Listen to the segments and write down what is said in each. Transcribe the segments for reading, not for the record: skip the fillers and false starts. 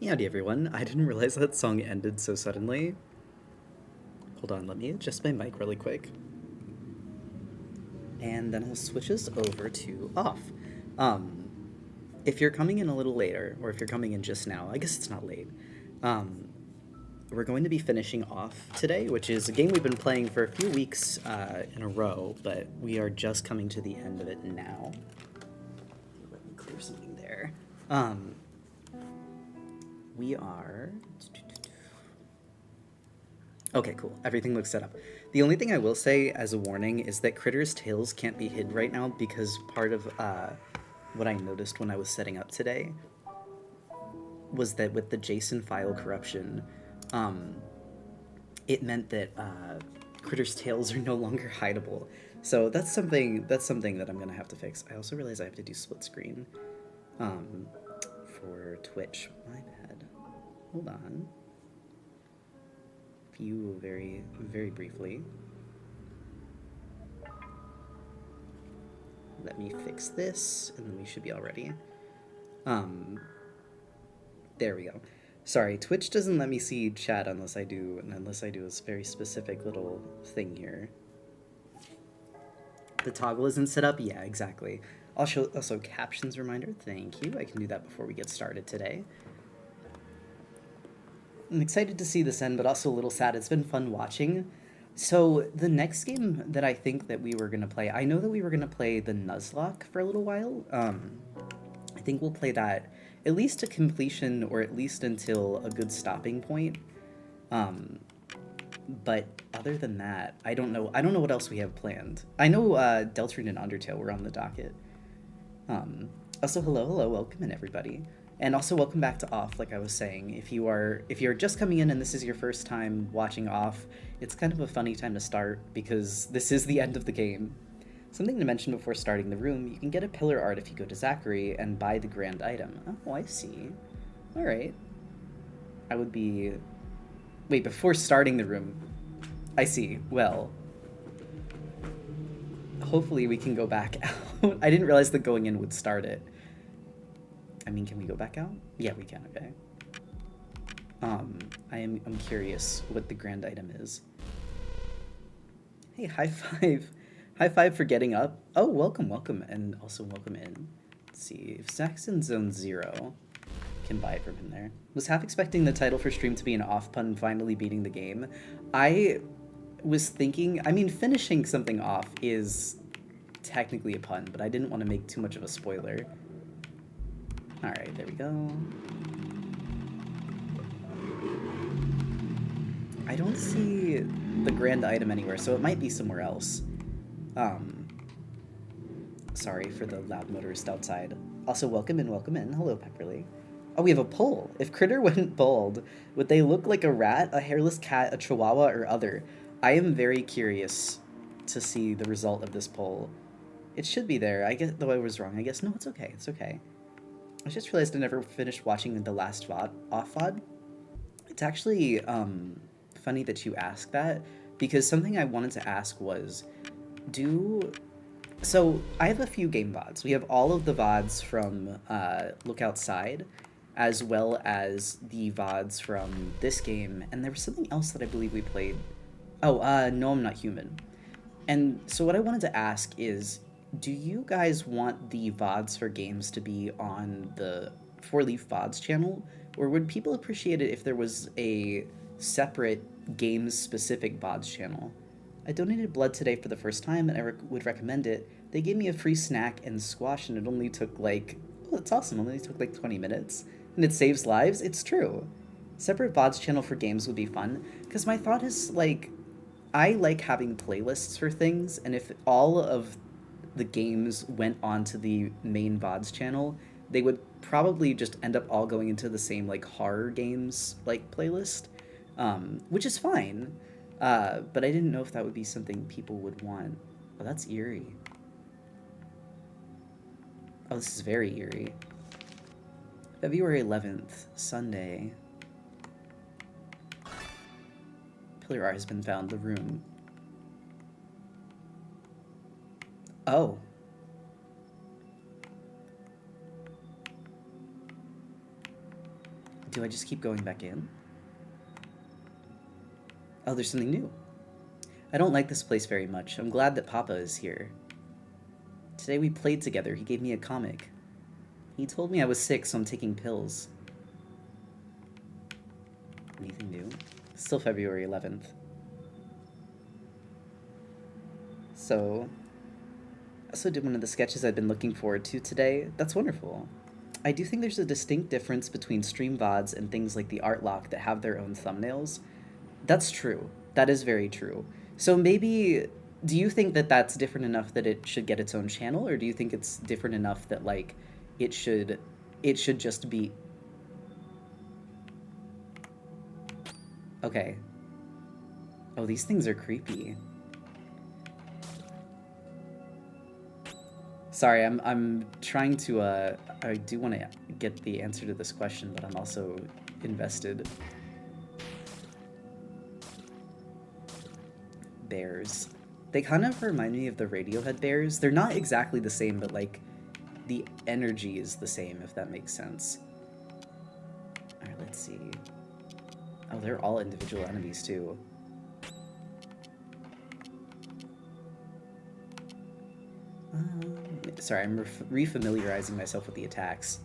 Howdy everyone, I didn't realize that song ended so suddenly. Hold on, let me adjust my mic really quick. And then I'll switch us over to off. Um, if you're coming in a little later, or if you're coming in just now, I guess it's not late, we're going to be finishing off today, which is a game we've been playing for a few weeks in a row, but we are just coming to the end of it now. Let me clear something there. We are... Okay, cool. Everything looks set up. The only thing I will say as a warning is that Critter's tails can't be hid right now because part of what I noticed when I was setting up today was that with the JSON file corruption, it meant that Critter's tails are no longer hideable. So that's something that I'm gonna have to fix. I also realize I have to do split screen for Twitch. My bad. Hold on. View very, very briefly. Let me fix this, and then we should be all ready. There we go. Sorry, Twitch doesn't let me see chat unless I do a very specific little thing here. The toggle isn't set up? Yeah, exactly. Also, captions reminder, thank you. I can do that before we get started today. I'm excited to see this end, but also a little sad. It's been fun watching. So the next game that I think that we were going to play, I know that we were going to play the Nuzlocke for a little while. I think we'll play that at least to completion, or at least until a good stopping point. But other than that, I don't know what else we have planned. I know Deltarune and Undertale were on the docket. Also, hello, welcome in everybody. And also welcome back to Off, like I was saying. If you're just coming in and this is your first time watching Off, it's kind of a funny time to start because this is the end of the game. Something to mention before starting the room, you can get a pillar art if you go to Zachary and buy the grand item. Oh, I see. Alright. I would be... Wait, before starting the room. I see. Well... Hopefully we can go back out. I didn't realize that going in would start it. I mean, can we go back out? Yeah, we can, okay. I'm curious what the grand item is. Hey, high five. High five for getting up. Oh, welcome, welcome, and also welcome in. Let's see, if Zach's in zone 0, can buy it from him there. Was half expecting the title for stream to be an off pun, finally beating the game. I was thinking, I mean, finishing something off is technically a pun, but I didn't want to make too much of a spoiler. Alright, there we go. I don't see the grand item anywhere, so it might be somewhere else. Sorry for the loud motorist outside. Also, welcome in, welcome in. Hello, Pepperly. Oh, we have a poll. If Critter went bald, would they look like a rat, a hairless cat, a chihuahua, or other? I am very curious to see the result of this poll. It should be there. I guess, though I was wrong. I guess, no, it's okay. It's okay. I just realized I never finished watching the last off VOD. It's actually, funny that you asked that, because something I wanted to ask was, so I have a few game VODs. We have all of the VODs from Look Outside, as well as the VODs from this game, and there was something else that I believe we played. Oh, No, I'm Not Human. And so what I wanted to ask is, do you guys want the VODs for games to be on the 4Leaf VODs channel, or would people appreciate it if there was a separate games-specific VODs channel? I donated blood today for the first time, and I would recommend it. They gave me a free snack and squash, and it only took like... Oh, that's awesome. It only took like 20 minutes. And it saves lives? It's true. Separate VODs channel for games would be fun, because my thought is, like, I like having playlists for things, and if all of the games went onto the main VODs channel, they would probably just end up all going into the same, like, horror games, like, playlist, which is fine. But I didn't know if that would be something people would want. Oh, that's eerie. Oh, this is very eerie. February 11th, Sunday. Pillar art has been found, the room. Oh. Do I just keep going back in? Oh, there's something new. I don't like this place very much. I'm glad that Papa is here. Today we played together. He gave me a comic. He told me I was sick, so I'm taking pills. Anything new? Still February 11th. So, I also did one of the sketches I've been looking forward to today. That's wonderful. I do think there's a distinct difference between stream VODs and things like the Art Lock that have their own thumbnails. That's true. That is very true. So maybe, do you think that that's different enough that it should get its own channel, or do you think it's different enough that, like, it should just be... Okay. Oh, these things are creepy. Sorry, I'm trying to, I do want to get the answer to this question, but I'm also invested. Bears. They kind of remind me of the Radiohead bears. They're not exactly the same, but, like, the energy is the same, if that makes sense. Alright, let's see. Oh, they're all individual enemies, too. Sorry, I'm refamiliarizing myself with the attacks.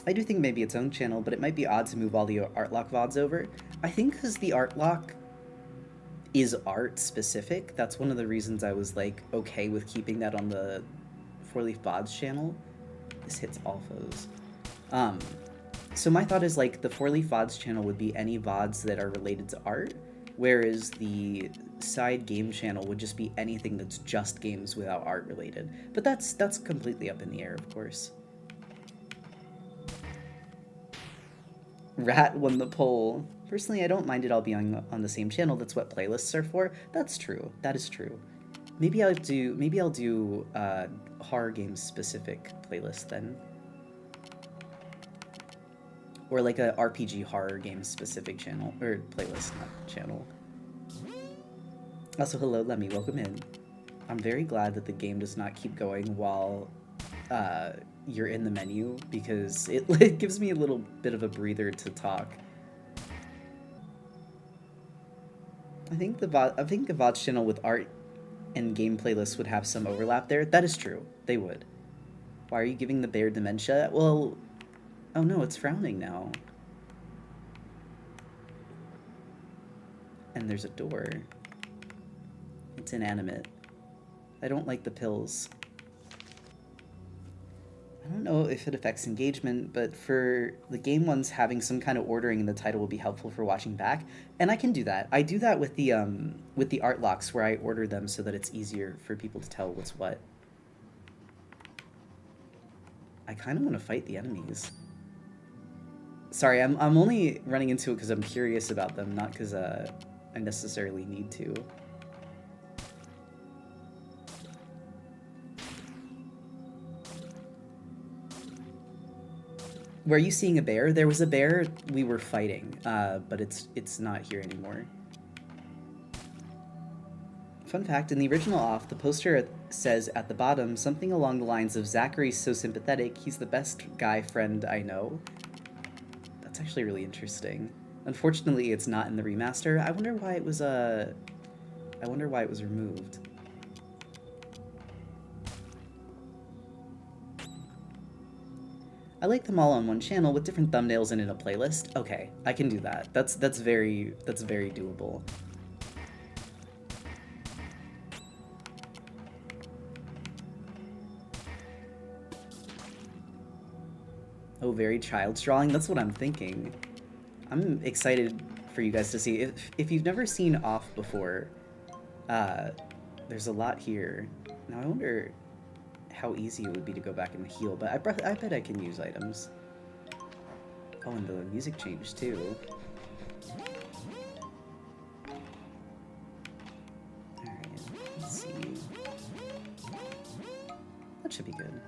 I do think maybe its own channel, but it might be odd to move all the Art Lock VODs over. I think because the Art Lock is art specific, that's one of the reasons I was, like, okay with keeping that on the 4Leaf VODs channel. This hits all foes. So my thought is, like, the 4Leaf VODs channel would be any VODs that are related to art, whereas the side game channel would just be anything that's just games without art related. But that's completely up in the air, of course. Rat won the poll. Personally, I don't mind it all being on the same channel. That's what playlists are for. That's true. That is true. maybe I'll do horror game specific playlist then, or like a RPG horror game specific channel or playlist, not channel. Also, hello, Lemmy, welcome in. I'm very glad that the game does not keep going while you're in the menu because it gives me a little bit of a breather to talk. I think a VOD channel with art and game playlists would have some overlap there. That is true. They would. Why are you giving the bear dementia? Well, oh no, it's frowning now. And there's a door. It's inanimate. I don't like the pills. I don't know if it affects engagement, but for the game ones, having some kind of ordering in the title will be helpful for watching back, and I can do that. I do that with the art locks, where I order them so that it's easier for people to tell what's what. I kind of want to fight the enemies. Sorry, I'm only running into it because I'm curious about them, not because I necessarily need to. Were you seeing a bear? There was a bear we were fighting, but it's not here anymore. Fun fact, in the original OFF, the poster says at the bottom something along the lines of, "Zachary's so sympathetic, he's the best guy friend I know." That's actually really interesting. Unfortunately, it's not in the remaster. I wonder why it was removed. I like them all on one channel with different thumbnails and in a playlist. Okay, I can do that. That's very doable. Oh, very child's drawing? That's what I'm thinking. I'm excited for you guys to see. If you've never seen OFF before, there's a lot here. Now I wonder how easy it would be to go back and heal, but I bet I can use items. Oh, and the music changed too. Alright, let's see. That should be good.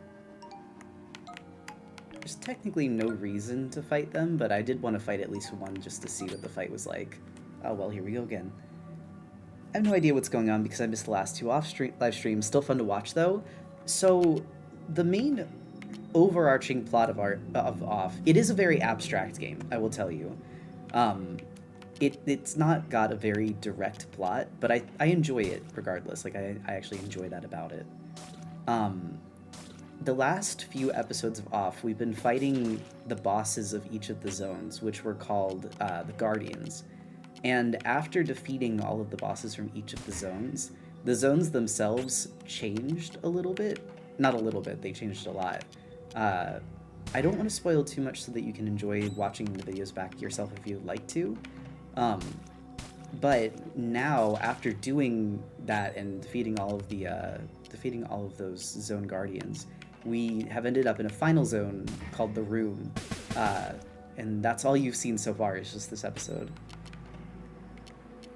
There's technically no reason to fight them, but I did want to fight at least one just to see what the fight was like. Oh well, here we go again. I have no idea what's going on because I missed the last two live streams. Still fun to watch though. So, the main overarching plot of OFF, it is a very abstract game, I will tell you. It's not got a very direct plot, but I enjoy it regardless. Like, I actually enjoy that about it. The last few episodes of OFF, we've been fighting the bosses of each of the zones, which were called the Guardians. And after defeating all of the bosses from each of the zones themselves changed a little bit. Not a little bit, they changed a lot. I don't want to spoil too much so that you can enjoy watching the videos back yourself if you'd like to. But now, after doing that and defeating all of those zone guardians, we have ended up in a final zone called the Room. And that's all you've seen so far, is just this episode.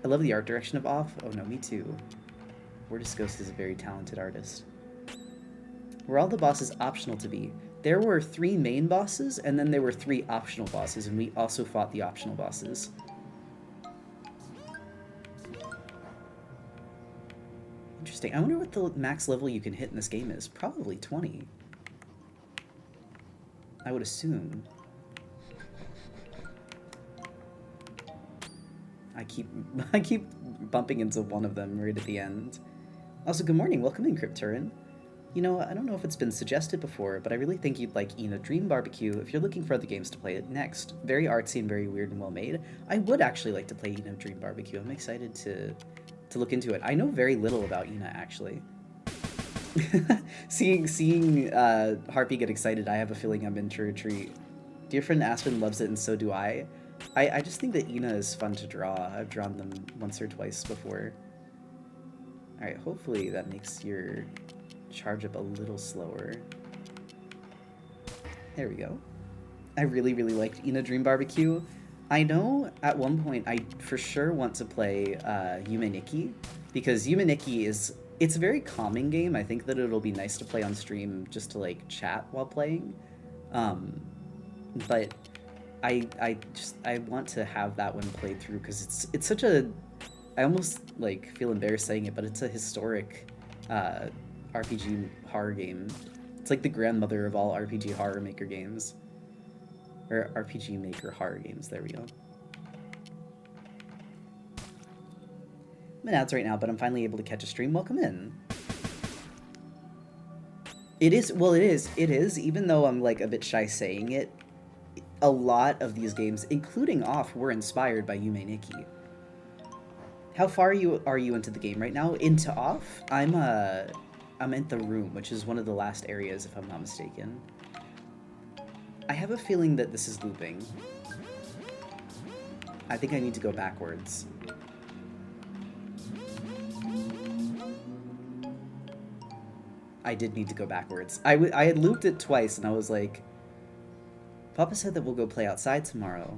I love the art direction of OFF. Oh no, me too. Wordus Ghost is a very talented artist. Were all the bosses optional to be? There were 3 main bosses, and then there were 3 optional bosses, and we also fought the optional bosses. Interesting. I wonder what the max level you can hit in this game is. Probably 20. I would assume. I keep bumping into one of them right at the end. Also, good morning. Welcome in, Crypturin. You know, I don't know if it's been suggested before, but I really think you'd like Ina Dream Barbecue if you're looking for other games to play it next. Very artsy and very weird and well made. I would actually like to play Ina Dream Barbecue. I'm excited to look into it. I know very little about Ina, actually. Seeing Harpy get excited, I have a feeling I'm in for a treat. Dear friend Aspen loves it, and so do I. I just think that Ina is fun to draw. I've drawn them once or twice before. Alright, hopefully that makes your charge up a little slower. There we go. I really, really liked Ina Dream Barbecue. I know at one point I for sure want to play Yume Nikki, because Yume Nikki is It's a very calming game. I think that it'll be nice to play on stream just to like chat while playing. But I want to have that one played through because it's such a, I almost like feel embarrassed saying it, but it's a historic RPG horror game. It's like the grandmother of all RPG horror maker games. Or RPG maker horror games, there we go. I'm in ads right now, but I'm finally able to catch a stream. Welcome in. It is, well, it is, even though I'm like a bit shy saying it, a lot of these games, including Off, were inspired by Yume Nikki. How far are you into the game right now? Into Off? I'm in the room, which is one of the last areas, if I'm not mistaken. I have a feeling that this is looping. I think I need to go backwards. I did need to go backwards. I had looped it twice, and I was like, Papa said that we'll go play outside tomorrow.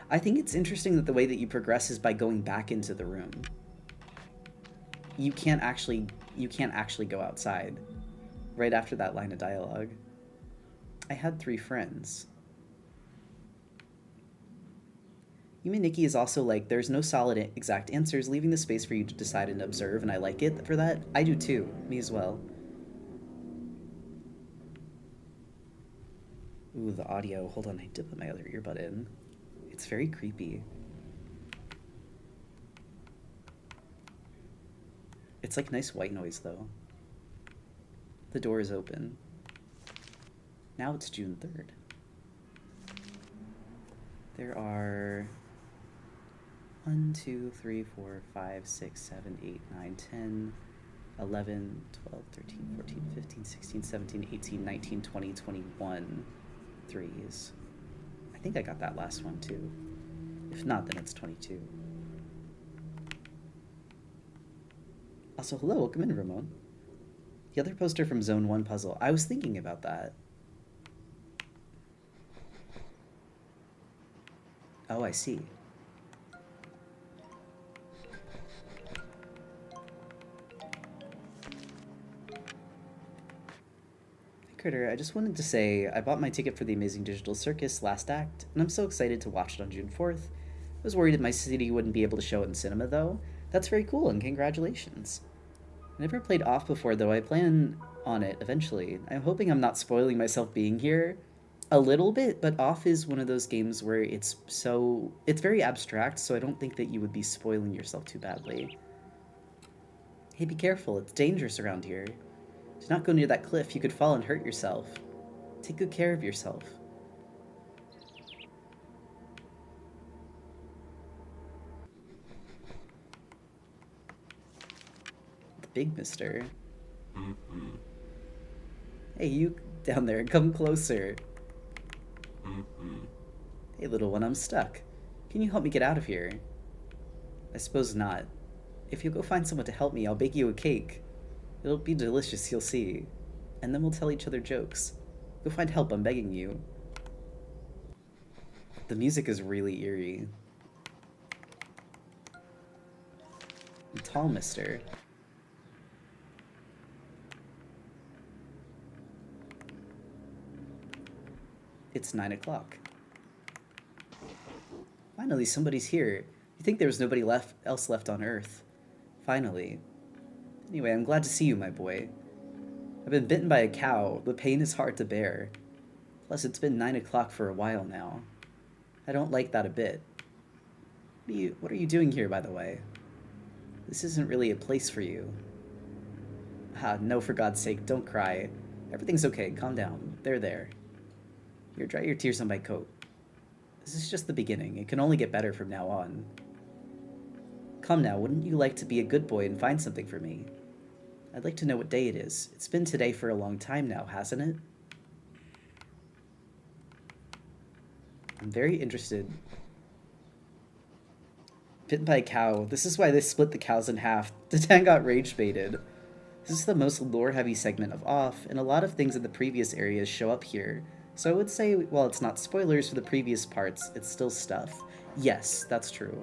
I think it's interesting that the way that you progress is by going back into the room. You can't actually go outside right after that line of dialogue. I had 3 friends. Yume Nikki is also like, there's no solid exact answers, leaving the space for you to decide and observe, and I like it for that. I do too. Me as well. Ooh, the audio. Hold on, I did put my other earbud in. It's very creepy. It's like nice white noise, though. The door is open. Now it's June 3rd. There are 1, 2, 3, 4, 5, 6, 7, 8, 9, 10, 11, 12, 13, 14, 15, 16, 17, 18, 19, 20, 21 threes. I think I got that last one too. If not, then it's 22. Also, hello, welcome in, Ramon. The other poster from Zone 1 puzzle. I was thinking about that. Oh, I see. Critter, I just wanted to say I bought my ticket for the Amazing Digital Circus last act, and I'm so excited to watch it on June 4th. I was worried that my city wouldn't be able to show it in cinema, though. That's very cool, and congratulations. I never played Off before, though I plan on it eventually. I'm hoping I'm not spoiling myself being here a little bit, but Off is one of those games where it's very abstract, so I don't think that you would be spoiling yourself too badly. Hey, be careful, it's dangerous around here. Do not go near that cliff, you could fall and hurt yourself. Take good care of yourself. The big mister. Mm-hmm. Hey, you down there, come closer. Mm-hmm. Hey, little one, I'm stuck. Can you help me get out of here? I suppose not. If you'll go find someone to help me, I'll bake you a cake. It'll be delicious, you'll see. And then we'll tell each other jokes. Go find help, I'm begging you. The music is really eerie. The tall mister. It's 9 o'clock. Finally, somebody's here. You think there was nobody else left on Earth. Finally. Anyway, I'm glad to see you, my boy. I've been bitten by a cow. The pain is hard to bear. Plus, it's been 9 o'clock for a while now. I don't like that a bit. What are you doing here, by the way? This isn't really a place for you. Ah, no, for God's sake, don't cry. Everything's okay, calm down. They're there. Here, dry your tears on my coat. This is just the beginning. It can only get better from now on. Come now, wouldn't you like to be a good boy and find something for me? I'd like to know what day it is. It's been today for a long time now, hasn't it? I'm very interested. Bitten by a cow. This is why they split the cows in half. Detan got rage baited. This is the most lore-heavy segment of Off, and a lot of things in the previous areas show up here. So I would say, while it's not spoilers for the previous parts, it's still stuff. Yes, that's true.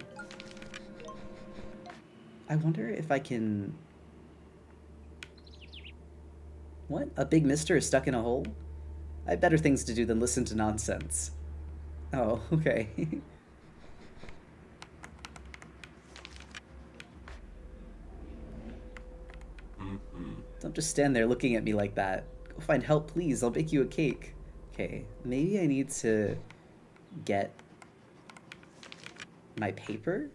I wonder if I can... What? A big mister is stuck in a hole? I have better things to do than listen to nonsense. Oh, okay. Don't just stand there looking at me like that. Go find help, please. I'll bake you a cake. Okay, maybe I need to get my paper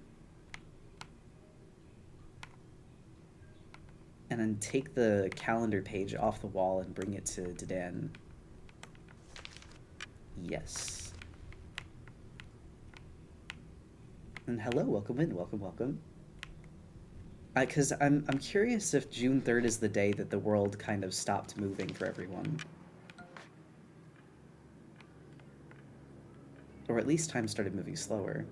and then take the calendar page off the wall and bring it to Dedan. Yes. And hello, welcome in, welcome. Because I'm curious if June 3rd is the day that the world kind of stopped moving for everyone. Or at least time started moving slower.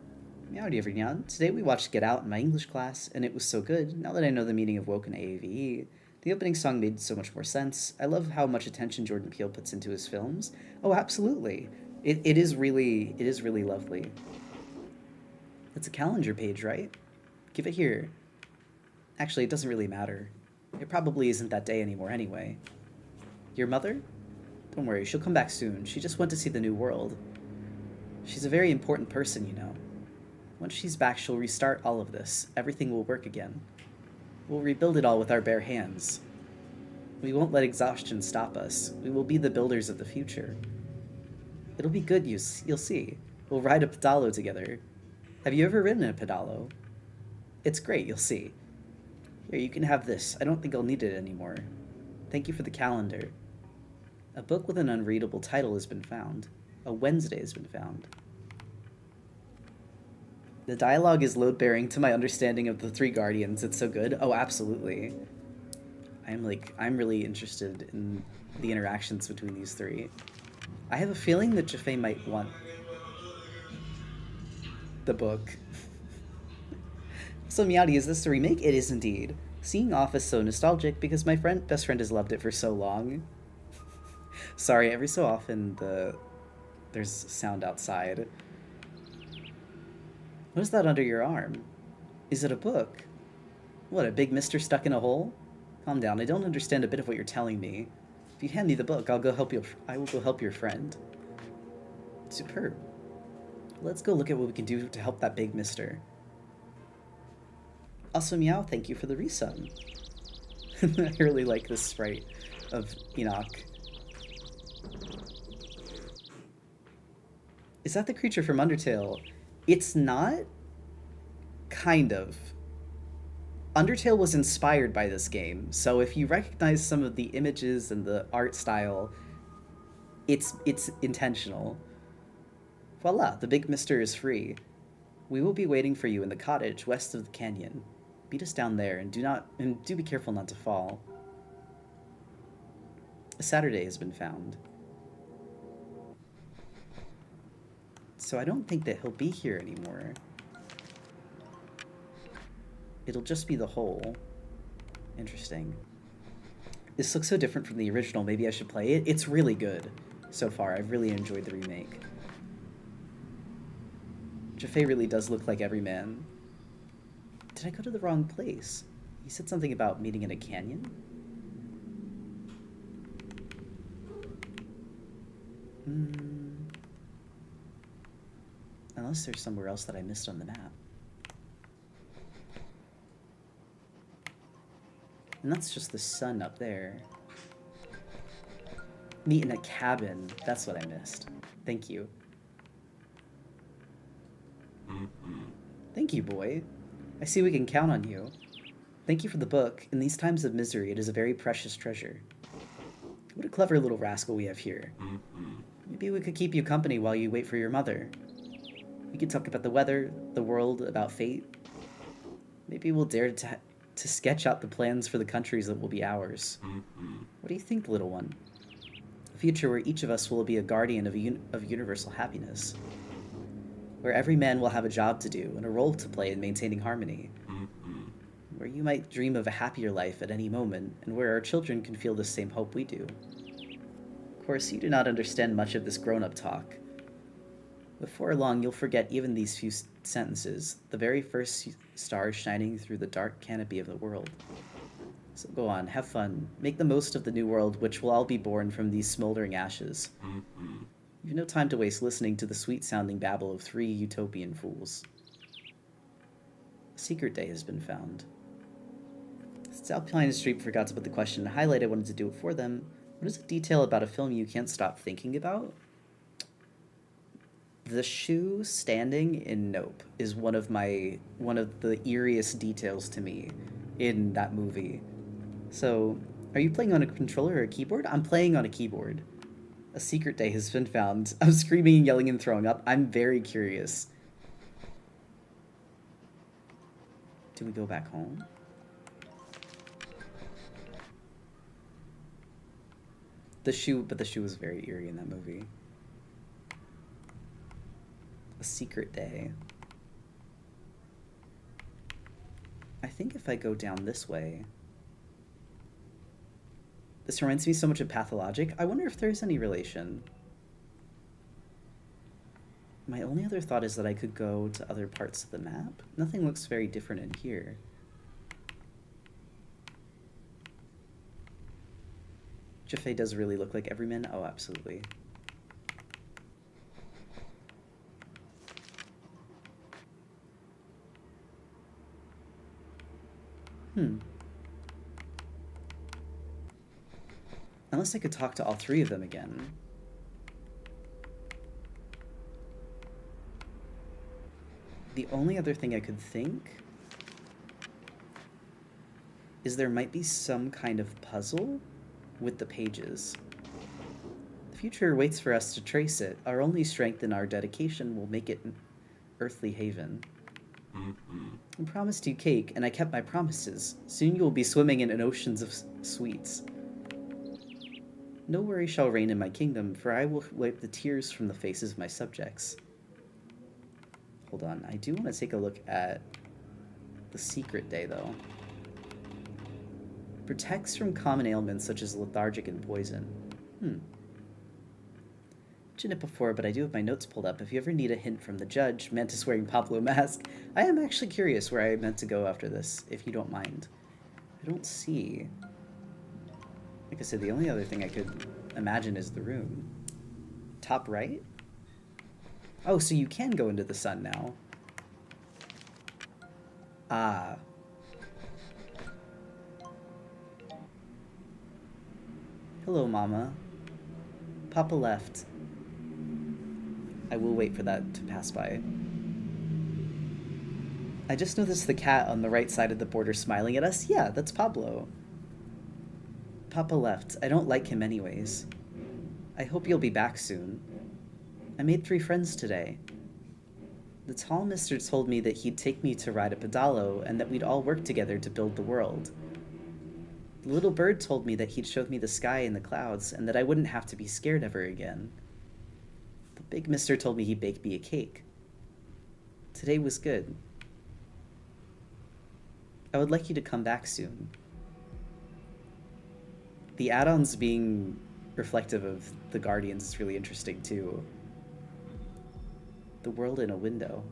Meowdy everyone. Today we watched Get Out in my English class, and it was so good. Now that I know the meaning of woke and AAVE, the opening song made so much more sense. I love how much attention Jordan Peele puts into his films. Oh, absolutely. It is really lovely. It's a calendar page, right? Give it here. Actually, it doesn't really matter. It probably isn't that day anymore anyway. Your mother? Don't worry, she'll come back soon. She just went to see the new world. She's a very important person, you know. Once she's back, she'll restart all of this. Everything will work again. We'll rebuild it all with our bare hands. We won't let exhaustion stop us. We will be the builders of the future. It'll be good, you'll see. We'll ride a pedalo together. Have you ever ridden a pedalo? It's great, you'll see. Here, you can have this. I don't think I'll need it anymore. Thank you for the calendar. A book with an unreadable title has been found. A Wednesday has been found. The dialogue is load-bearing to my understanding of the three Guardians. It's so good. Oh, absolutely. I'm really interested in the interactions between these three. I have a feeling that Jaffe might want the book. So Meowdy, is this a remake? It is indeed. Seeing Off is so nostalgic because my best friend has loved it for so long. Sorry, every so often there's sound outside. What is that under your arm? Is it a book? What, a big mister stuck in a hole? Calm down, I don't understand a bit of what you're telling me. If you hand me the book, I will go help your friend. Superb. Let's go look at what we can do to help that big mister. Also, Meow, thank you for the resub. I really like this sprite of Enoch. Is that the creature from Undertale? It's not. Kind of. Undertale was inspired by this game, so if you recognize some of the images and the art style, it's intentional. Voila, the big mister is free. We will be waiting for you in the cottage west of the canyon. Beat us down there and do be careful not to fall. A Saturday has been found. So I don't think that he'll be here anymore. It'll just be the hole. Interesting. This looks so different from the original. Maybe I should play it. It's really good so far. I've really enjoyed the remake. Jaffe really does look like Everyman. Did I go to the wrong place? He said something about meeting in a canyon? Unless there's somewhere else that I missed on the map. And that's just the sun up there. Meet in a cabin. That's what I missed. Thank you. Thank you, boy. I see we can count on you. Thank you for the book. In these times of misery, it is a very precious treasure. What a clever little rascal we have here. Maybe we could keep you company while you wait for your mother. We could talk about the weather, the world, about fate. Maybe we'll dare to sketch out the plans for the countries that will be ours. What do you think, little one? A future where each of us will be a guardian of universal happiness. Where every man will have a job to do and a role to play in maintaining harmony. Where you might dream of a happier life at any moment, and where our children can feel the same hope we do. Of course, you do not understand much of this grown-up talk. Before long, you'll forget even these few sentences, the very first star shining through the dark canopy of the world. So go on, have fun. Make the most of the new world, which will all be born from these smoldering ashes. You've no time to waste listening to the sweet-sounding babble of three utopian fools. A secret day has been found. Since Alpine Street forgot to put the question in highlight, I wanted to do it for them. What is a detail about a film you can't stop thinking about? The shoe standing in Nope is one of the eeriest details to me in that movie. So, are you playing on a controller or a keyboard? I'm playing on a keyboard. A secret day has been found. I'm screaming, yelling, and throwing up. I'm very curious. Do we go back home? The shoe was very eerie in that movie. A secret day. I think if I go down this way... This reminds me so much of Pathologic. I wonder if there's any relation. My only other thought is that I could go to other parts of the map. Nothing looks very different in here. Jaffe does really look like Everyman. Oh, absolutely. Unless I could talk to all three of them again. The only other thing I could think is there might be some kind of puzzle with the pages. The future waits for us to trace it. Our only strength and our dedication will make it an earthly haven. I promised you cake, and I kept my promises. Soon you will be swimming in an oceans of sweets. No worry shall reign in my kingdom, for I will wipe the tears from the faces of my subjects. Hold on, I do want to take a look at the secret day, though. Protects from common ailments such as lethargic and poison. Mentioned it before, but I do have my notes pulled up. If you ever need a hint from the judge, Mantis wearing Pablo mask, I am actually curious where I meant to go after this, if you don't mind. I don't see... Like I said, the only other thing I could imagine is the room. Top right? Oh, so you can go into the sun now. Ah. Hello, Mama. Papa left. I will wait for that to pass by. I just noticed the cat on the right side of the border smiling at us. Yeah, that's Pablo. Papa left. I don't like him anyways. I hope you'll be back soon. I made 3 friends today. The tall mister told me that he'd take me to ride a pedalo and that we'd all work together to build the world. The little bird told me that he'd show me the sky and the clouds and that I wouldn't have to be scared ever again. The big mister told me he'd bake me a cake. Today was good. I would like you to come back soon. The add-ons being reflective of the Guardians is really interesting, too. The world in a window.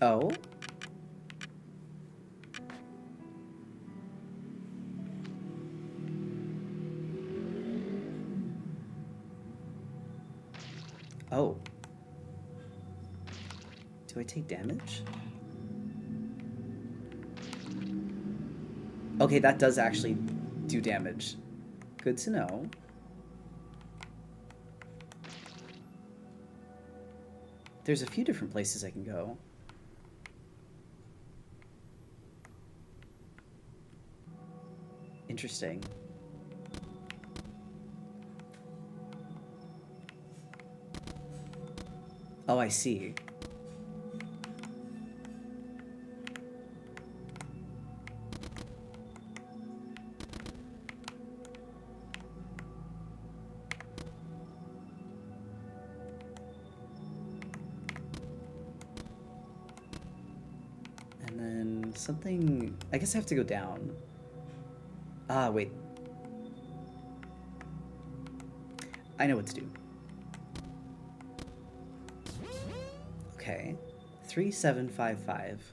Oh? Oh. Do I take damage? Okay, that does actually do damage. Good to know. There's a few different places I can go. Interesting. Oh, I see. And then something... I guess I have to go down. Ah, wait. I know what to do. Okay. 3755.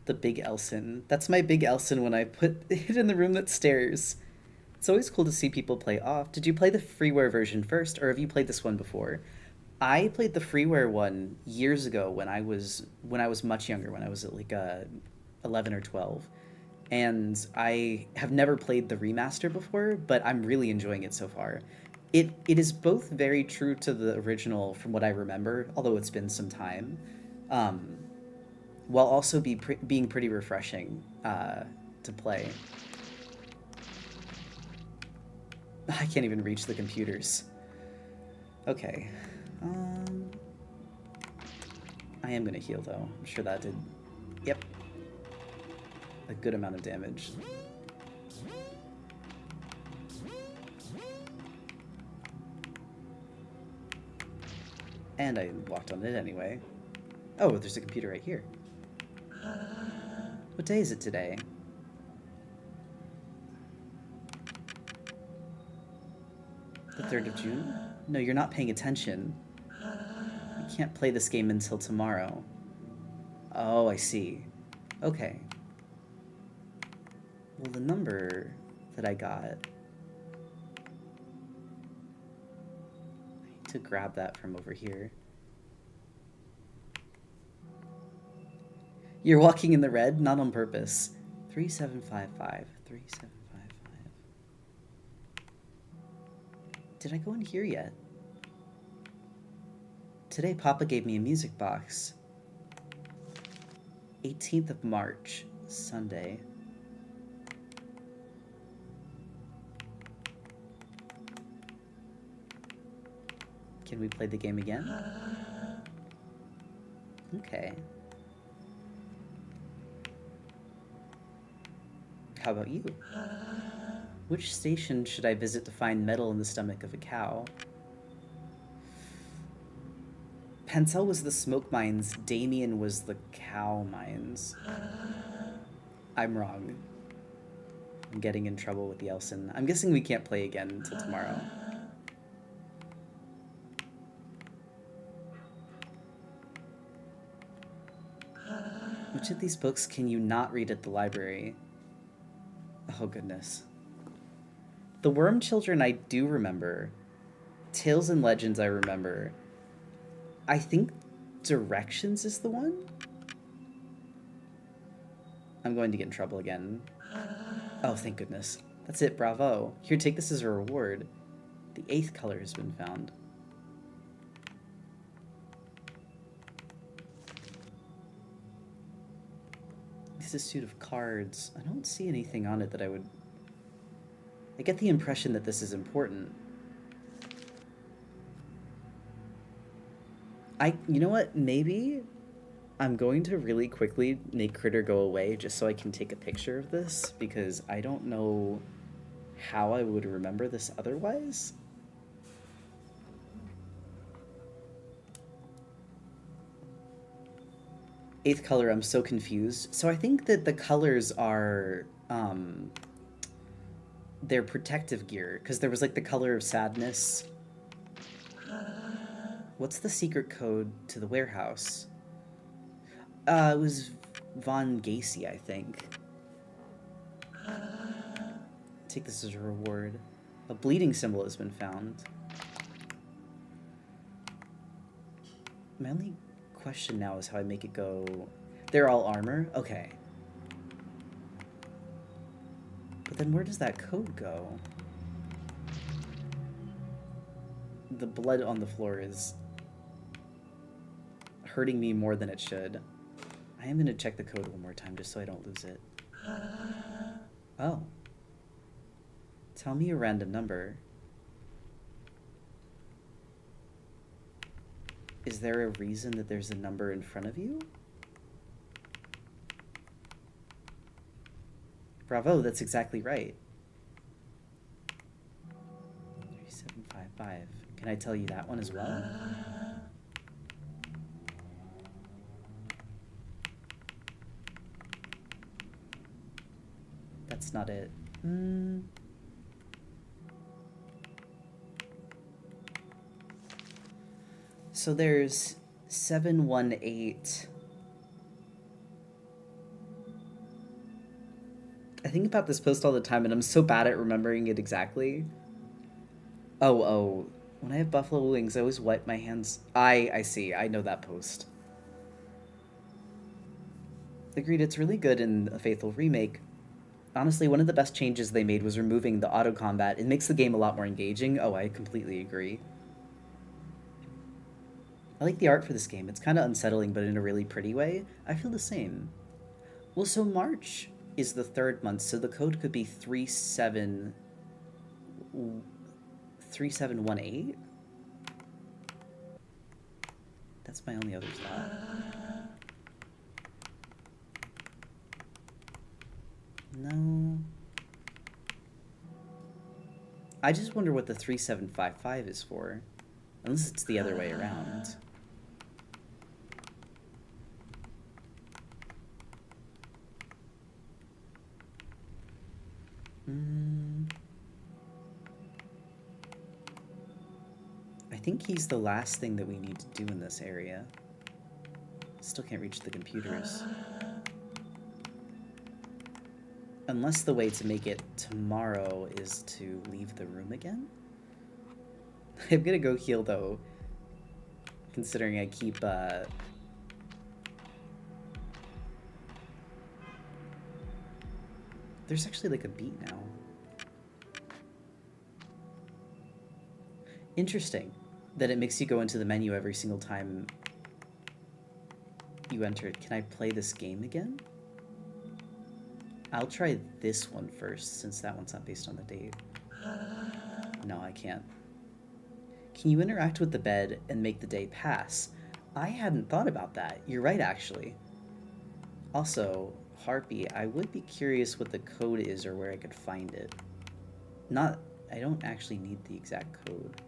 The Big Elson. That's my Big Elson when I put it in the room that stares. It's always cool to see people play off. Did you play the freeware version first, or have you played this one before? I played the freeware one years ago when I was much younger, when I was at like 11 or 12. And I have never played the remaster before, but I'm really enjoying it so far. It is both very true to the original from what I remember, although it's been some time, um, while also being pretty refreshing to play. I can't even reach the computers. Okay. I am gonna heal though. I'm sure that did. Yep. A good amount of damage. And I walked on it anyway. Oh, there's a computer right here. What day is it today? The 3rd of June? No, you're not paying attention. You can't play this game until tomorrow. Oh, I see. Okay. Well, the number that I got... I need to grab that from over here. You're walking in the red? Not on purpose. 3755. 3755. Did I go in here yet? Today, Papa gave me a music box. 18th of March, Sunday. Can we play the game again? Okay. How about you? Which station should I visit to find metal in the stomach of a cow? Pencil was the smoke mines, Damien was the cow mines. I'm wrong. I'm getting in trouble with the Elson. I'm guessing we can't play again until tomorrow. Which of these books can you not read at the library? Oh, goodness. The Worm Children I do remember. Tales and Legends I remember. I think Directions is the one? I'm going to get in trouble again. Oh, thank goodness. That's it, bravo. Here, take this as a reward. The 8th color has been found. This is a suit of cards. I don't see anything on it that I would... I get the impression that this is important. You know what? Maybe I'm going to really quickly make Critter go away just so I can take a picture of this, because I don't know how I would remember this otherwise. Eighth color, I'm so confused. So I think that the colors are, they're protective gear, because there was like the color of sadness. What's the secret code to the warehouse? It was Von Gacy, I think. Take this as a reward. A bleeding symbol has been found. My only question now is how I make it go... They're all armor? Okay. But then where does that code go? The blood on the floor is hurting me more than it should. I am going to check the code one more time just so I don't lose it. Oh. Tell me a random number. Is there a reason that there's a number in front of you? Bravo, that's exactly right. 3755. Can I tell you that one as well? That's not it. So there's 718. I think about this post all the time, and I'm so bad at remembering it exactly. Oh. When I have buffalo wings, I always wipe my hands. I see. I know that post. Agreed, it's really good in a Faithful Remake. Honestly, one of the best changes they made was removing the auto combat. It makes the game a lot more engaging. Oh, I completely agree. I like the art for this game. It's kind of unsettling, but in a really pretty way. I feel the same. Well, so March is the third month, so the code could be 3718. That's my only other thought. No. I just wonder what the 3755 is for. Unless it's the other way around. I think he's the last thing that we need to do in this area. Still can't reach the computers. Unless the way to make it tomorrow is to leave the room again? I'm gonna go heal, though. Considering I keep, There's actually, like, a beat now. Interesting. That it makes you go into the menu every single time you enter it. Can I play this game again? I'll try this one first, since that one's not based on the date. No, I can't. Can you interact with the bed and make the day pass? I hadn't thought about that. You're right, actually. Also, Harpy, I would be curious what the code is or where I could find it. I don't actually need the exact code.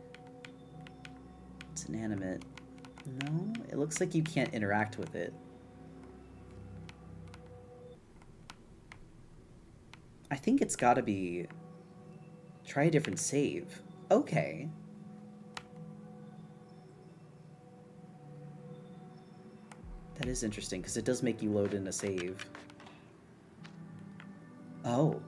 It's inanimate. No, it looks like you can't interact with it. I think it's gotta be... Try a different save. Okay. That is interesting, because it does make you load in a save. Oh.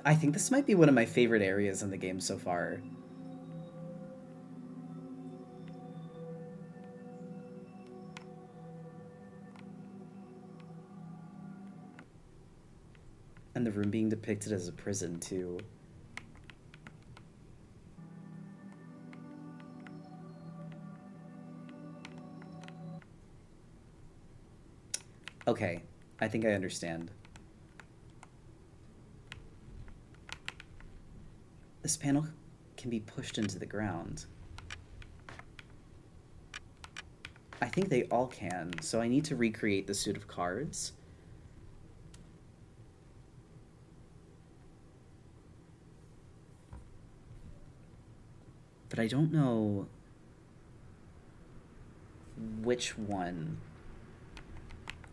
I think this might be one of my favorite areas in the game so far. And the room being depicted as a prison, too. Okay, I think I understand. This panel can be pushed into the ground. I think they all can, so I need to recreate the suit of cards. But I don't know which one.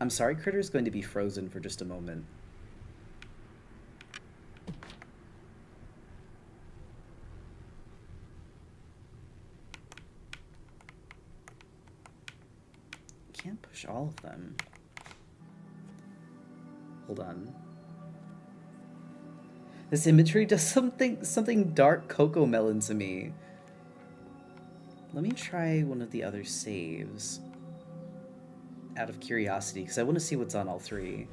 I'm sorry, Critter's going to be frozen for just a moment. Can't push all of them. Hold on. This imagery does something dark cocoa melon to me. Let me try one of the other saves. Out of curiosity, because I want to see what's on all three.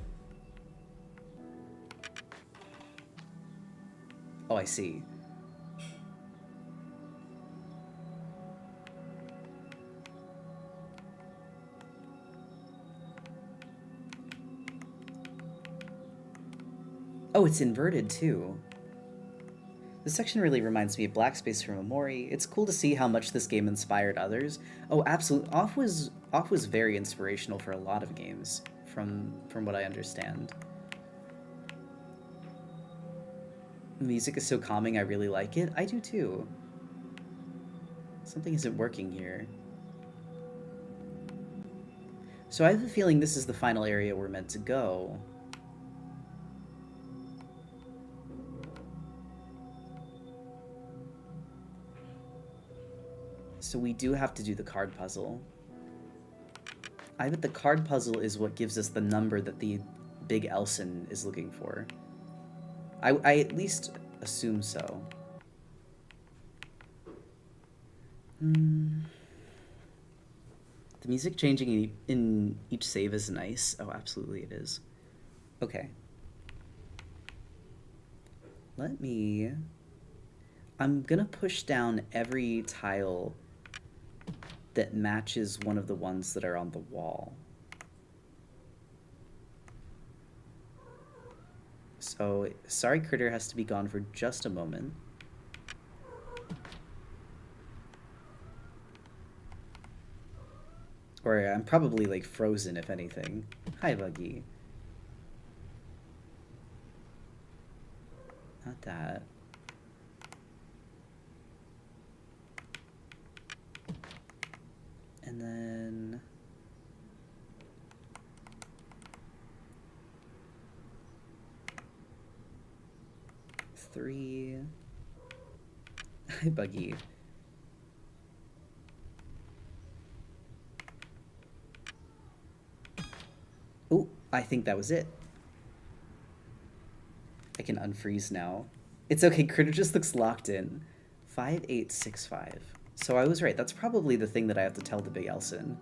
Oh, I see. Oh, it's inverted, too. This section really reminds me of Black Space from Omori. It's cool to see how much this game inspired others. Oh, absolutely. Off was very inspirational for a lot of games, from what I understand. The music is so calming, I really like it. I do too. Something isn't working here. So I have a feeling this is the final area we're meant to go. So we do have to do the card puzzle. I bet the card puzzle is what gives us the number that the big Elson is looking for. I at least assume so. The music changing in each save is nice. Oh, absolutely it is. Okay. I'm gonna push down every tile that matches one of the ones that are on the wall. So, sorry critter has to be gone for just a moment. Or I'm probably like frozen if anything. Hi, Buggy. Not that. And then... three... Hi, Buggy. Oh, I think that was it. I can unfreeze now. It's okay, critter just looks locked in. 5865. So I was right, that's probably the thing that I have to tell the big Elson.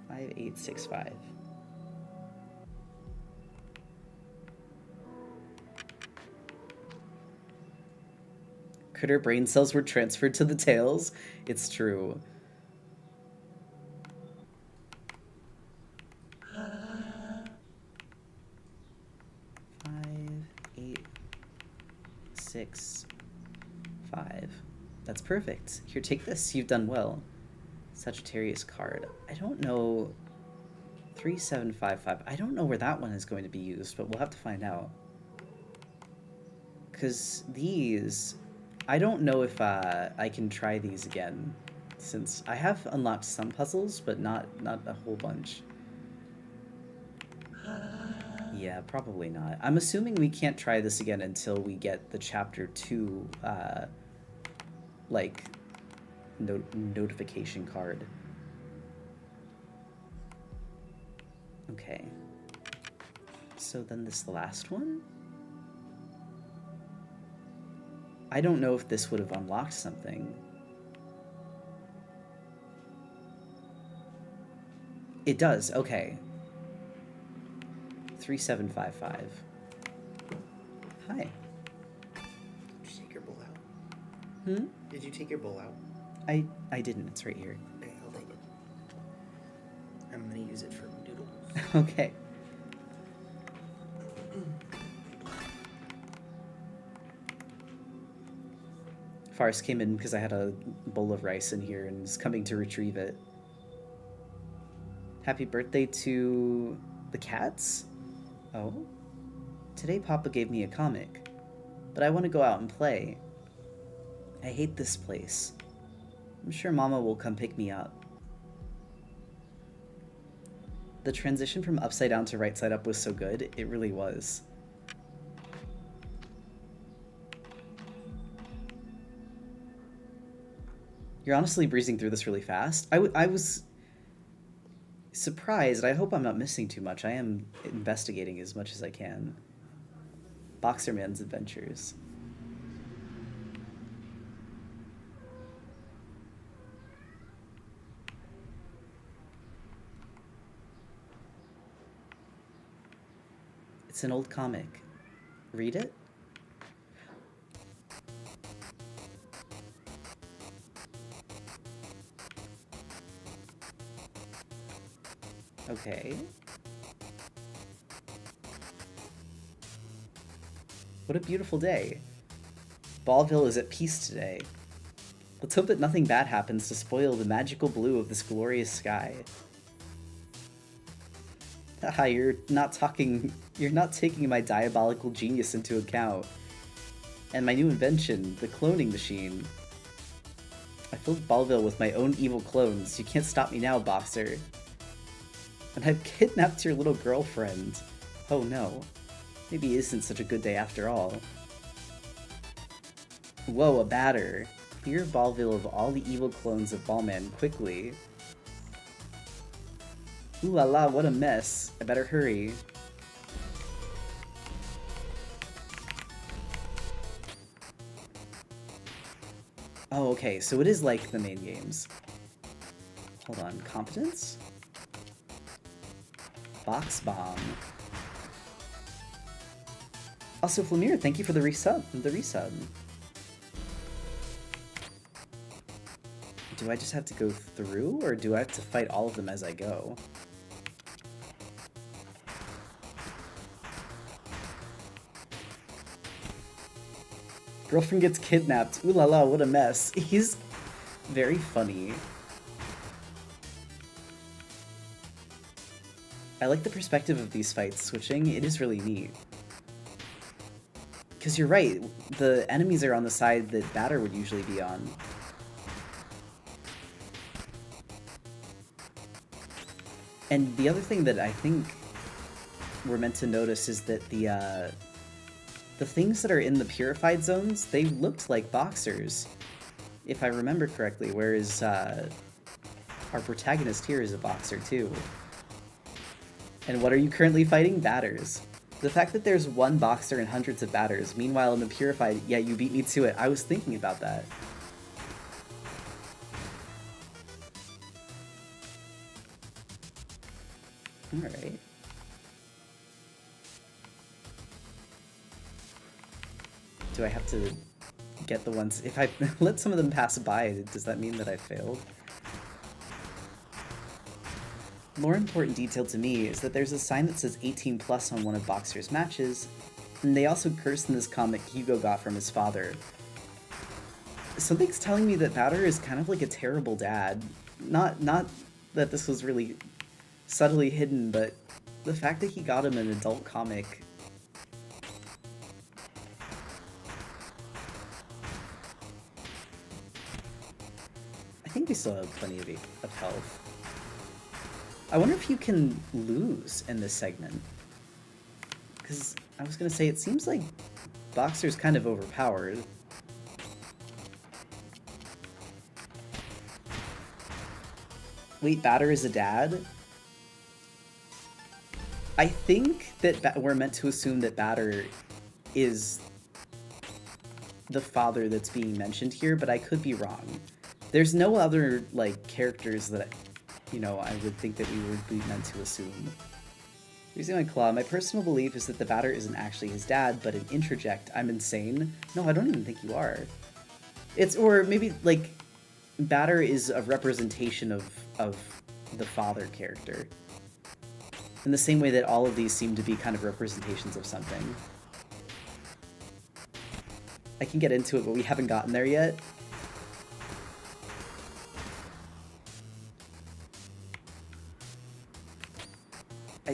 5865. Critter brain cells were transferred to the tails. It's true. 6, 5. That's perfect. Here, take this. You've done well. Sagittarius card. I don't know. 3755. I don't know where that one is going to be used, but we'll have to find out. Because these... I don't know if I can try these again, since I have unlocked some puzzles, but not a whole bunch. Yeah, probably not. I'm assuming we can't try this again until we get the chapter 2, like, notification card. Okay. So then this last one? I don't know if this would have unlocked something. It does, okay. 3755. Hi. Did you take your bowl out? Hmm? Did you take your bowl out? I didn't. It's right here. Okay, I'll take it. I'm gonna use it for noodles. Okay. Faris came in because I had a bowl of rice in here and is coming to retrieve it. Happy birthday to the cats? Oh? Today Papa gave me a comic, but I want to go out and play. I hate this place. I'm sure Mama will come pick me up. The transition from upside down to right side up was so good, it really was. You're honestly breezing through this really fast. I was surprised. I hope I'm not missing too much. I am investigating as much as I can. Boxerman's Adventures. It's an old comic. Read it? Okay. What a beautiful day. Ballville is at peace today. Let's hope that nothing bad happens to spoil the magical blue of this glorious sky. Haha, you're not taking my diabolical genius into account. And my new invention, the cloning machine. I filled Ballville with my own evil clones. You can't stop me now, Boxer. And I've kidnapped your little girlfriend. Oh no. Maybe it isn't such a good day after all. Whoa, a batter. Clear Ballville of all the evil clones of Ballman quickly. Ooh la la, what a mess. I better hurry. Oh, okay, so it is like the main games. Hold on, competence? Box Bomb. Also, Flamir, thank you for the resub. Do I just have to go through, or do I have to fight all of them as I go? Girlfriend gets kidnapped. Ooh la la, what a mess. He's very funny. I like the perspective of these fights switching. It is really neat. Because you're right, the enemies are on the side that Batter would usually be on. And the other thing that I think we're meant to notice is that the things that are in the purified zones, they looked like boxers, if I remember correctly, whereas our protagonist here is a boxer too. And what are you currently fighting? Batters. The fact that there's one boxer and hundreds of batters, meanwhile in the purified, yeah, you beat me to it. I was thinking about that. Alright. Do I have to get the ones... If I let some of them pass by, does that mean that I failed? More important detail to me is that there's a sign that says 18 plus on one of Boxer's matches, and they also cursed in this comic Hugo got from his father. Something's telling me that Batter is kind of like a terrible dad. Not that this was really subtly hidden, but the fact that he got him an adult comic... I think we still have plenty of health. I wonder if you can lose in this segment. Because I was going to say, it seems like Boxer's kind of overpowered. Wait, Batter is a dad? I think that we're meant to assume that Batter is the father that's being mentioned here, but I could be wrong. There's no other, like, characters that, you know, I would think that we would be meant to assume. Using my claw, my personal belief is that the Batter isn't actually his dad, but an interject. I'm insane? No, I don't even think you are. It's, or maybe, like, Batter is a representation of the father character. In the same way that all of these seem to be kind of representations of something. I can get into it, but we haven't gotten there yet.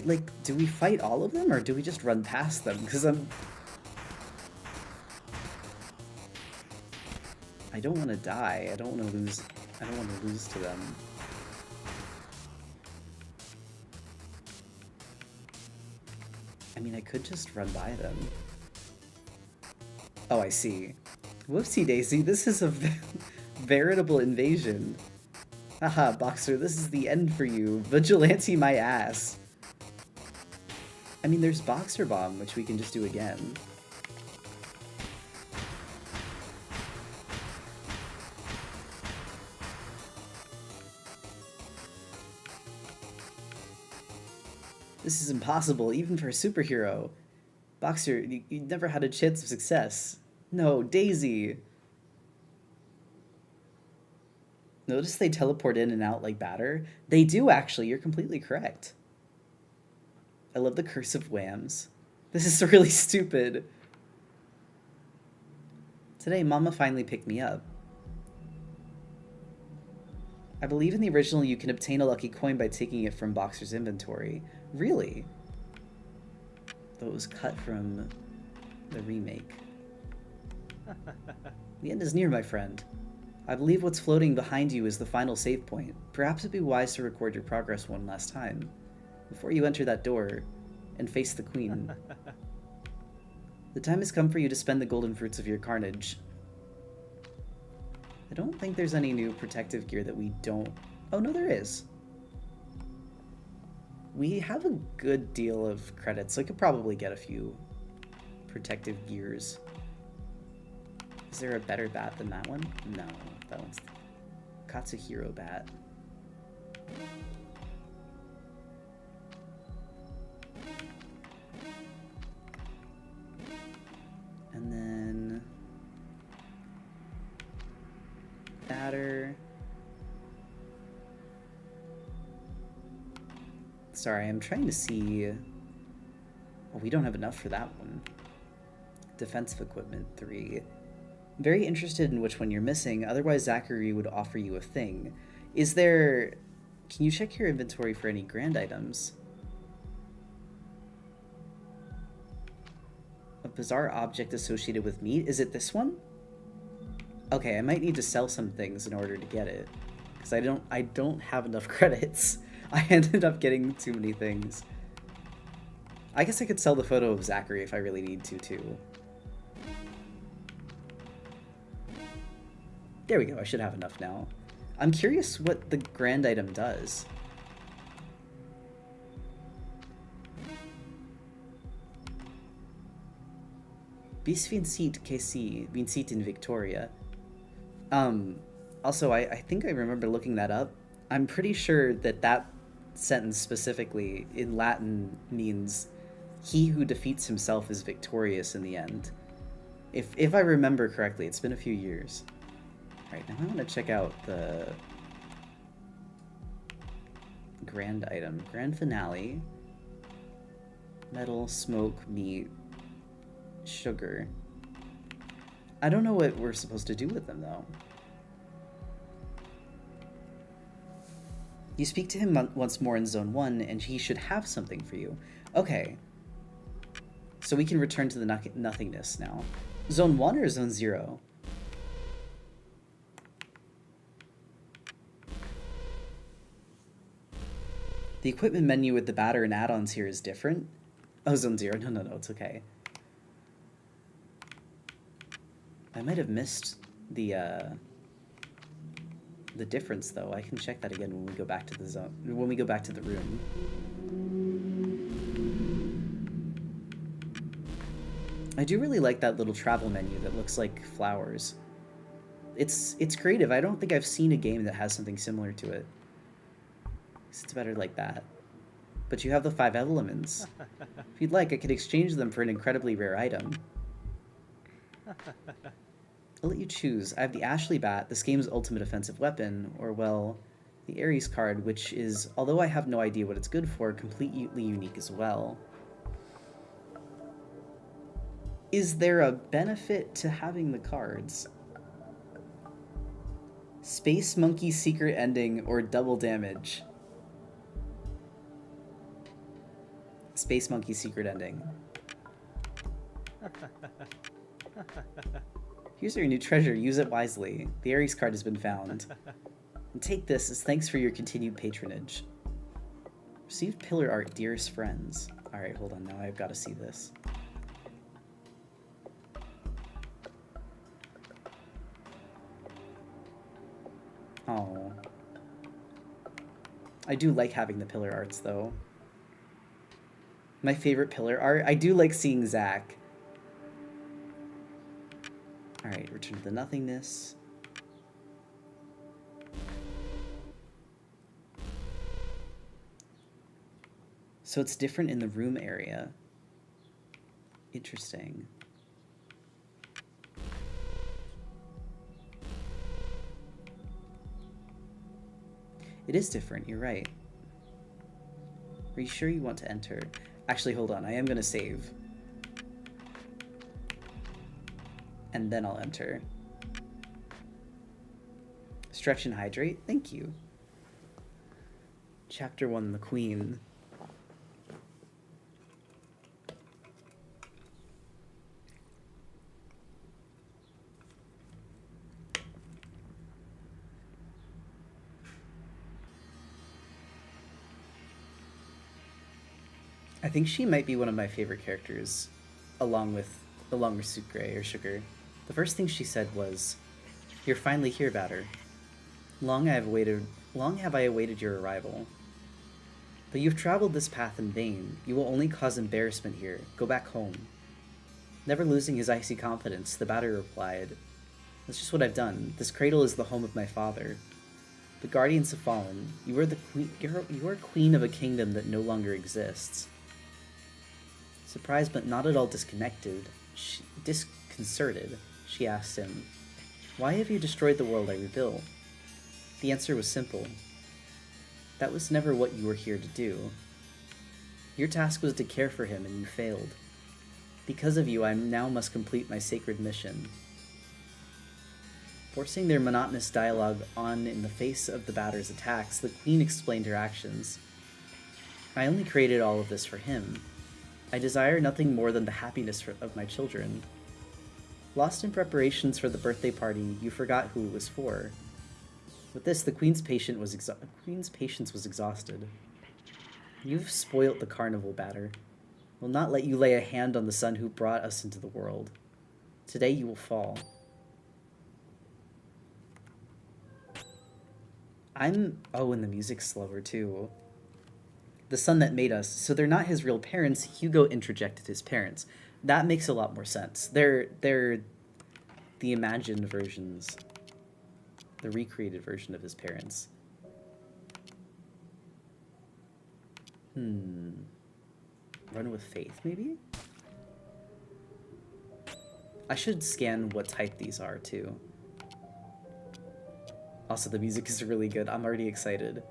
Like, do we fight all of them, or do we just run past them? Because I don't want to die. I don't want to lose to them. I mean, I could just run by them. Oh, I see. Whoopsie daisy, this is a veritable invasion. Haha, Boxer, this is the end for you. Vigilante my ass. I mean, there's Boxer Bomb, which we can just do again. This is impossible, even for a superhero. Boxer, you never had a chance of success. No, Daisy! Notice they teleport in and out like Batter? They do, actually. You're completely correct. I love the curse of whams. This is really stupid. Today, Mama finally picked me up. I believe in the original you can obtain a lucky coin by taking it from Boxer's inventory. Really? Though it was cut from the remake. The end is near, my friend. I believe what's floating behind you is the final save point. Perhaps it'd be wise to record your progress one last time, before you enter that door and face the Queen. The time has come for you to spend the golden fruits of your carnage. I don't think there's any new protective gear that we don't... Oh, no, there is. We have a good deal of credits, so I could probably get a few protective gears. Is there a better bat than that one? No, that one's Katsuhiro bat. And then batter. Sorry, I'm trying to see. Well, we don't have enough for that one. Defensive equipment 3. Very interested in which one you're missing, otherwise Zachary would offer you a thing. Is there... Can you check your inventory for any grand items? A bizarre object associated with meat? Is it this one? Okay, I might need to sell some things in order to get it. Because I don't have enough credits. I ended up getting too many things. I guess I could sell the photo of Zachary if I really need to, too. There we go, I should have enough now. I'm curious what the grand item does. Bis vincit que si, vincit in Victoria. Also, I think I remember looking that up. I'm pretty sure that sentence specifically in Latin means he who defeats himself is victorious in the end. If I remember correctly, it's been a few years. Alright, now I want to check out the grand item. Grand finale. Metal, smoke, meat, sugar. I don't know what we're supposed to do with them, though. You speak to him once more in Zone 1, and he should have something for you. Okay. So we can return to the nothingness now. Zone 1 or Zone 0? The equipment menu with the batter and add-ons here is different. Oh, Zone 0. No, it's okay. I might have missed the difference, though. I can check that again when we go back to the zone. When we go back to the room. I do really like that little travel menu that looks like flowers. It's creative. I don't think I've seen a game that has something similar to it. It's better like that. But you have the 5 elements. If you'd like, I could exchange them for an incredibly rare item. I'll let you choose. I have the Ashley Bat, this game's ultimate offensive weapon, or, well, the Ares card, which is, although I have no idea what it's good for, completely unique as well. Is there a benefit to having the cards? Space Monkey secret ending or double damage? Space Monkey secret ending. Here's your new treasure. Use it wisely. The Ares card has been found. And take this as thanks for your continued patronage. Received pillar art, dearest friends. Alright, hold on. Now I've got to see this. Oh. I do like having the pillar arts, though. My favorite pillar art? I do like seeing Zach. Alright, return to the nothingness. So it's different in the room area. Interesting. It is different, you're right. Are you sure you want to enter? Actually, hold on, I am gonna save. And then I'll enter. Stretch and hydrate, thank you. Chapter 1, the Queen. I think she might be one of my favorite characters, along with Sucre or Sugar. The first thing she said was, You're finally here, Batter. Long have I awaited your arrival. But you've traveled this path in vain. You will only cause embarrassment here. Go back home. Never losing his icy confidence, the Batter replied, That's just what I've done. This cradle is the home of my father. The guardians have fallen. You are the queen. You are queen of a kingdom that no longer exists. Surprised but not at all disconcerted, she asked him, Why have you destroyed the world I rebuilt? The answer was simple. That was never what you were here to do. Your task was to care for him, and you failed. Because of you, I now must complete my sacred mission. Forcing their monotonous dialogue on in the face of the Batter's attacks, the Queen explained her actions. I only created all of this for him. I desire nothing more than the happiness of my children. Lost in preparations for the birthday party, you forgot who it was for. With this, the Queen's patience was exhausted. You've spoilt the carnival, Batter. Will not let you lay a hand on the son who brought us into the world. Today you will fall. Oh, and the music's slower too. The son that made us. So they're not his real parents. Hugo interjected his parents. That makes a lot more sense. They're the imagined versions. The recreated version of his parents. Run with Faith, maybe? I should scan what type these are, too. Also, the music is really good. I'm already excited.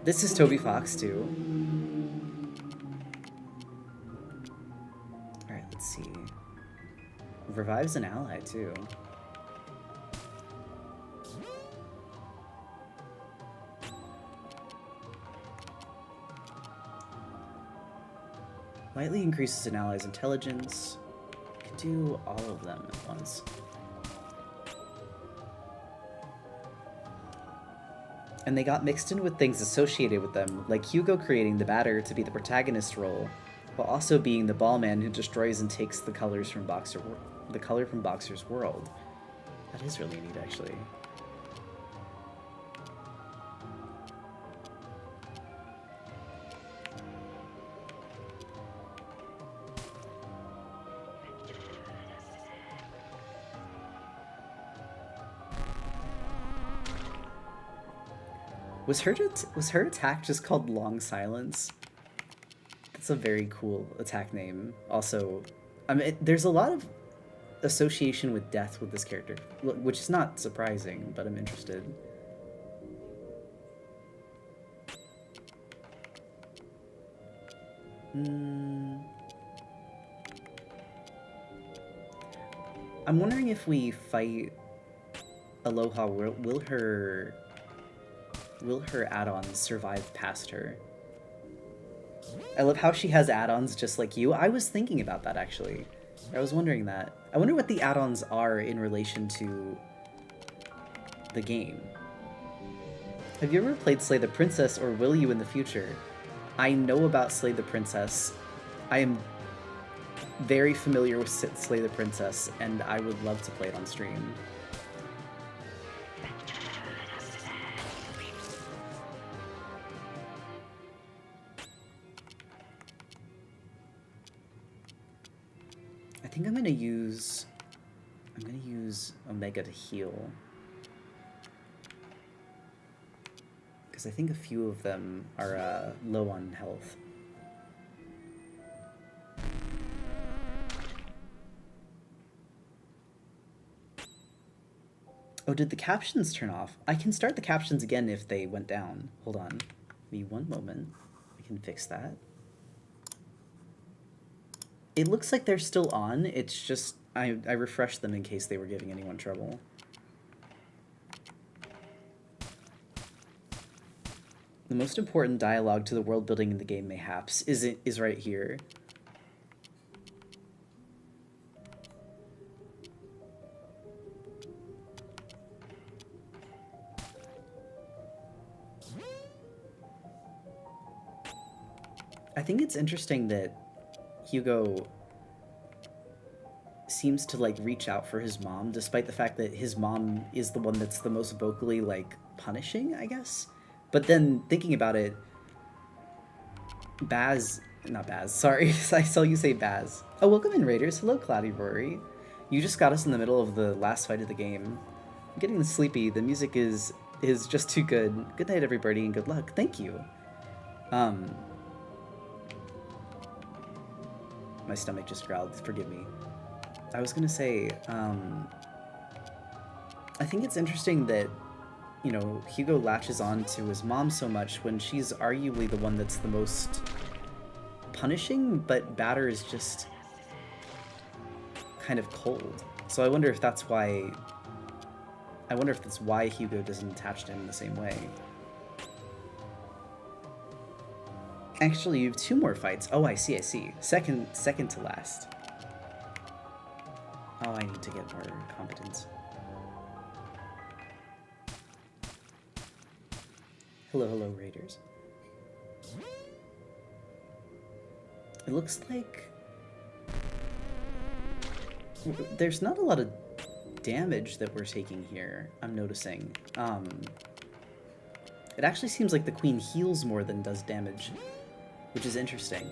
This is Toby Fox, too. Alright, let's see. Revives an ally, too. Lightly increases an ally's intelligence. Could do all of them at once. And they got mixed in with things associated with them, like Hugo creating the Batter to be the protagonist role, while also being the ball man who destroys and takes the color from Boxer's world. That is really neat, actually. Was her attack just called Long Silence? That's a very cool attack name. Also, I mean, there's a lot of association with death with this character, which is not surprising, but I'm interested. I'm wondering if we fight Aloha, will her add-ons survive past her? I love how she has add-ons just like you. I was thinking about that, actually. I was wondering that. I wonder what the add-ons are in relation to the game. Have you ever played Slay the Princess, or will you in the future? I know about Slay the Princess. I am very familiar with Slay the Princess, and I would love to play it on stream. I think I'm gonna use Omega to heal. Because I think a few of them are low on health. Oh, did the captions turn off? I can start the captions again if they went down. Hold on. Give me one moment. I can fix that. It looks like they're still on. It's just I refreshed them in case they were giving anyone trouble. The most important dialogue to the world building in the game, mayhaps, is right here. I think it's interesting that Hugo seems to like reach out for his mom, despite the fact that his mom is the one that's the most vocally like punishing, I guess. But then thinking about it, not Baz, sorry, I saw you say Baz. Oh, welcome in, Raiders. Hello, Cloudy Rory. You just got us in the middle of the last fight of the game. I'm getting sleepy. The music is just too good. Good night, everybody, and good luck. Thank you. My stomach just growled. Forgive me. I was gonna say, I think it's interesting that, you know, Hugo latches on to his mom so much when she's arguably the one that's the most punishing, but Batter is just kind of cold. So I wonder if that's why Hugo doesn't attach to him in the same way. Actually, you have 2 more fights. Oh, I see. Second to last. Oh, I need to get more competence. Hello, Raiders. It looks like there's not a lot of damage that we're taking here, I'm noticing. It actually seems like the queen heals more than does damage, which is interesting.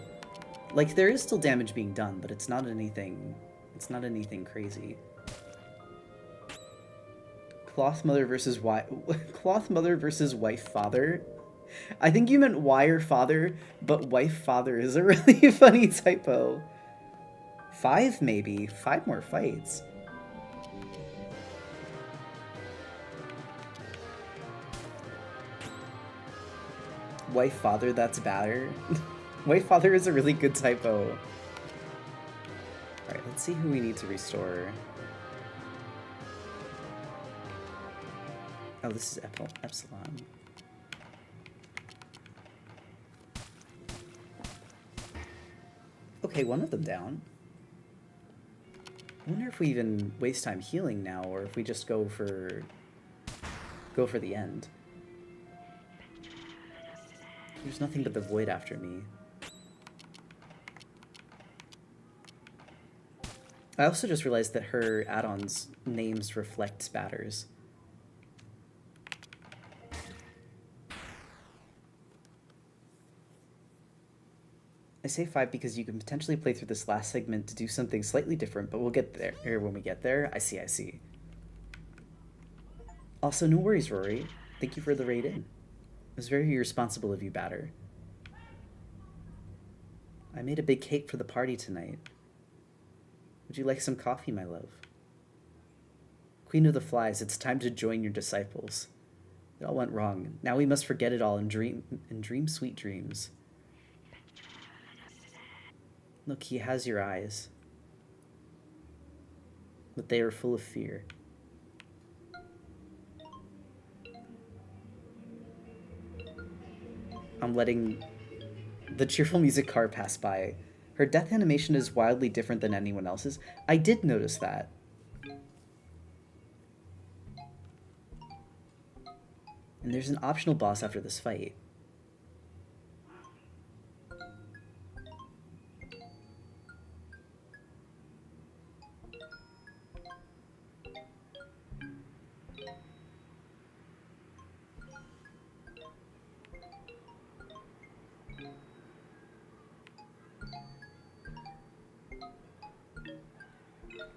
Like, there is still damage being done, but it's not anything crazy. Cloth mother versus wife father. I think you meant wire father, but wife father is a really funny typo. 5 maybe. 5 more fights. Wife father, that's Batter. Wife father is a really good typo. Alright, let's see who we need to restore. Oh, this is Epsilon. Okay, one of them down. I wonder if we even waste time healing now, or if we just go for the end. There's nothing but the void after me. I also just realized that her add-ons names reflect spatters. I say 5 because you can potentially play through this last segment to do something slightly different, but we'll get there. Or when we get there, I see. Also, no worries, Rory. Thank you for the raid in. It was very irresponsible of you, Batter. I made a big cake for the party tonight. Would you like some coffee, my love? Queen of the Flies, it's time to join your disciples. It all went wrong. Now we must forget it all and dream sweet dreams. Look, he has your eyes. But they are full of fear. I'm letting the cheerful music car pass by. Her death animation is wildly different than anyone else's. I did notice that. And there's an optional boss after this fight.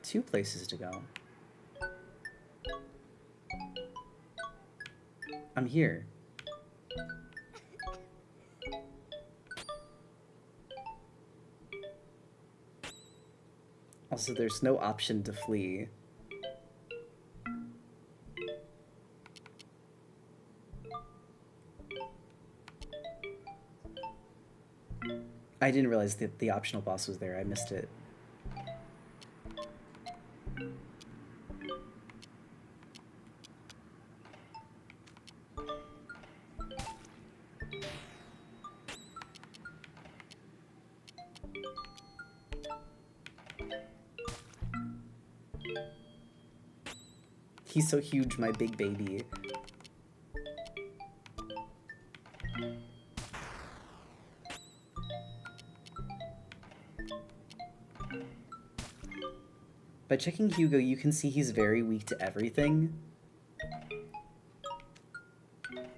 Two places to go. I'm here. Also, there's no option to flee. I didn't realize that the optional boss was there. I missed it. He's so huge, my big baby. By checking Hugo, you can see he's very weak to everything.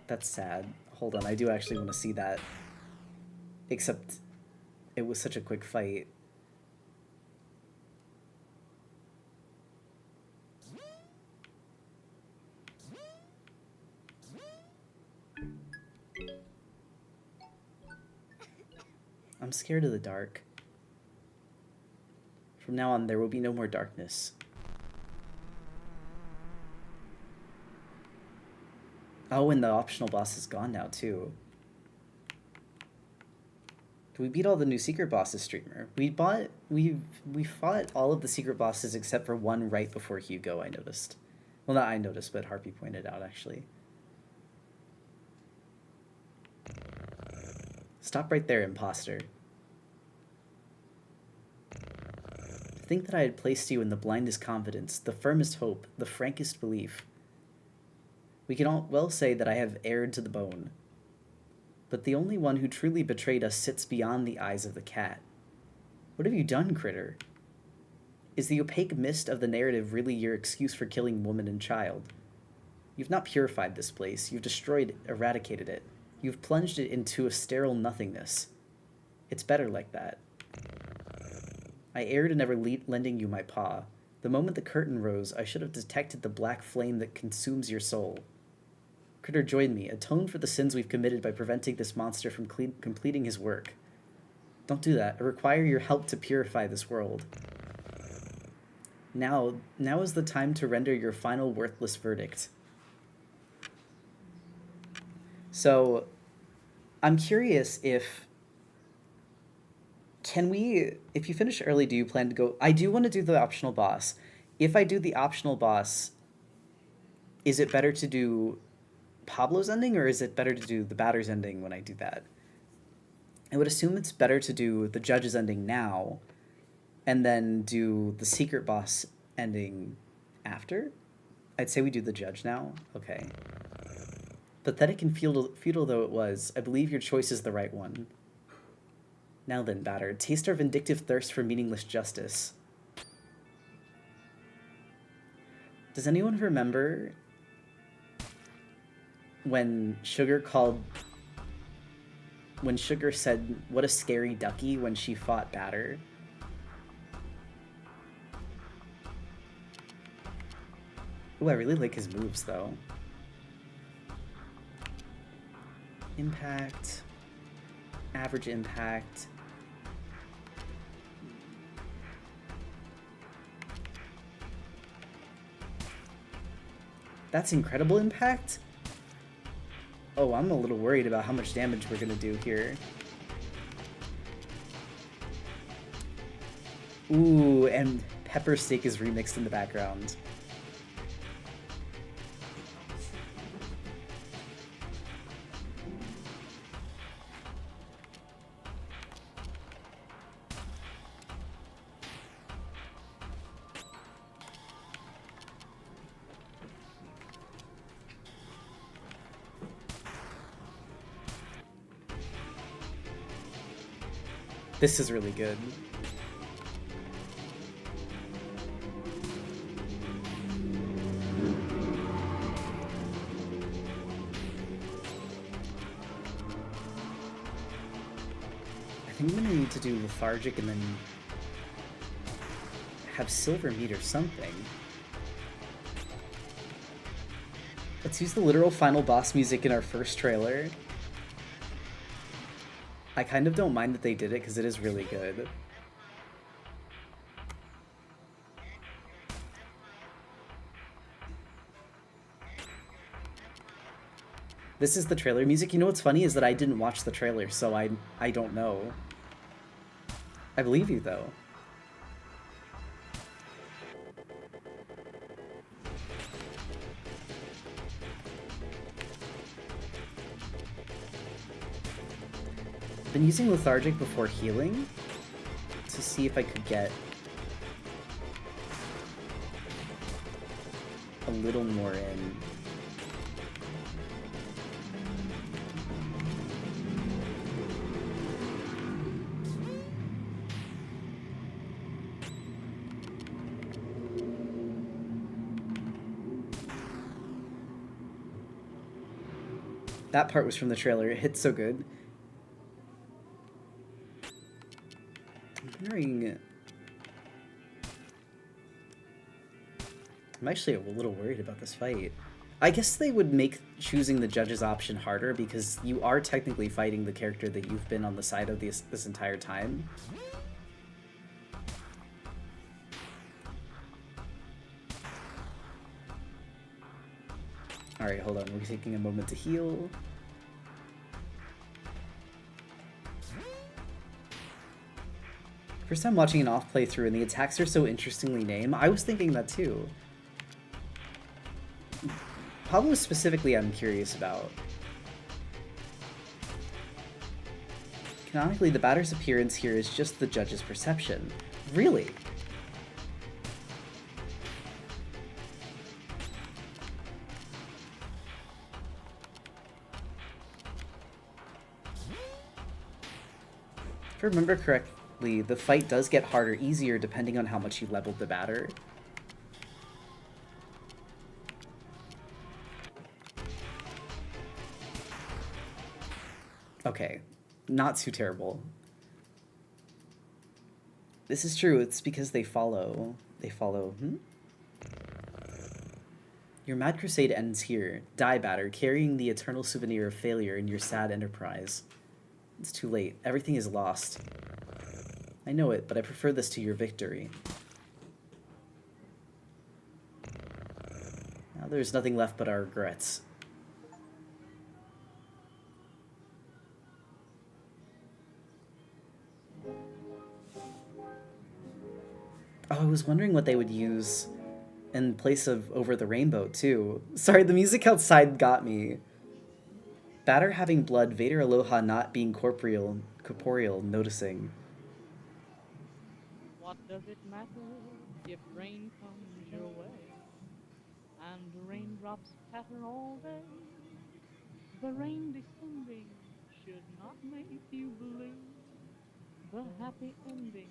That's sad. Hold on, I do actually want to see that. Except, it was such a quick fight. I'm scared of the dark. From now on, there will be no more darkness. Oh, and the optional boss is gone now, too. We beat all the new secret bosses, streamer. We fought all of the secret bosses except for one right before Hugo, I noticed. Well, not I noticed, but Harpy pointed out, actually. Stop right there, imposter. To think that I had placed you in the blindest confidence, the firmest hope, the frankest belief. We can all well say that I have erred to the bone. But the only one who truly betrayed us sits beyond the eyes of the cat. What have you done, Critter? Is the opaque mist of the narrative really your excuse for killing woman and child? You've not purified this place. You've destroyed, eradicated it. You've plunged it into a sterile nothingness. It's better like that. I erred in never lending you my paw. The moment the curtain rose, I should have detected the black flame that consumes your soul. Critter, join me. Atone for the sins we've committed by preventing this monster from completing his work. Don't do that. I require your help to purify this world. Now is the time to render your final worthless verdict. So, I'm curious if you finish early, do you plan to go? I do want to do the optional boss. If I do the optional boss, is it better to do Pablo's ending, or is it better to do the batter's ending when I do that? I would assume it's better to do the judge's ending now, and then do the secret boss ending after. I'd say we do the judge now. Okay. Pathetic and futile though it was, I believe your choice is the right one. Now then, batter, taste our vindictive thirst for meaningless justice. Does anyone remember when Sugar said, "What a scary ducky," when she fought Batter? Ooh, I really like his moves, though. Impact. Average impact. That's incredible impact? Oh, I'm a little worried about how much damage we're gonna do here. Ooh, and Pepper Steak is remixed in the background. This is really good. I think I'm gonna need to do Lethargic and then have Silver Meat or something. Let's use the literal final boss music in our first trailer. I kind of don't mind that they did it because it is really good. This is the trailer music. You know what's funny is that I didn't watch the trailer, so I don't know. I believe you, though. I've been using Lethargic before healing to see if I could get a little more in. That part was from the trailer. It hit so good. I'm wondering... I'm actually a little worried about this fight. I guess they would make choosing the judges option harder because you are technically fighting the character that you've been on the side of this entire time. Alright, hold on. We're taking a moment to heal. First time watching an off playthrough and the attacks are so interestingly named. I was thinking that too. Pablo specifically I'm curious about. Canonically, the batter's appearance here is just the judge's perception. Really? If I remember correctly, the fight does get harder, easier, depending on how much you leveled the batter. Okay, not too terrible. This is true, it's because they follow, Your mad crusade ends here. Die, batter, carrying the eternal souvenir of failure in your sad enterprise. It's too late. Everything is lost. I know it, but I prefer this to your victory. Now there's nothing left but our regrets. Oh, I was wondering what they would use in place of Over the Rainbow, too. Sorry, the music outside got me. Batter having blood, Vader Aloha not being corporeal, noticing. What does it matter if rain comes your way and raindrops patter all day? The rain descending should not make you blue. The happy ending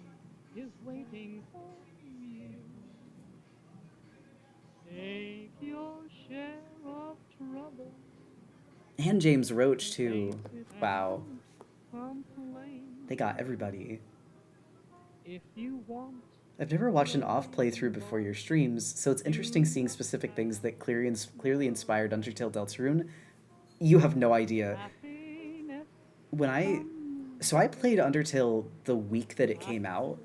is waiting for you. Take your share of trouble. And James Roach, too. Wow. They got everybody. If you want, I've never watched an off playthrough before your streams, so it's interesting seeing specific things that clearly inspired Undertale Deltarune. You have no idea. When I played Undertale the week that it came out,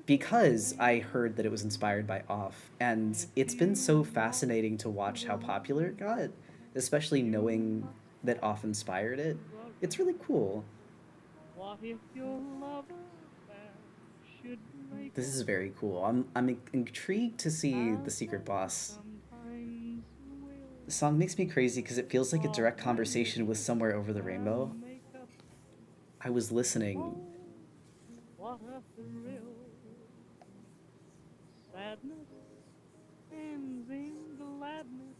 because I heard that it was inspired by Off, and it's been so fascinating to watch how popular it got, especially knowing that Off inspired it. It's really cool. what if your lover should make This is very cool. I'm intrigued to see the secret boss. The song makes me crazy because it feels like a direct conversation with Somewhere Over the Rainbow. I was listening. What a thrill. Sadness ends in gladness.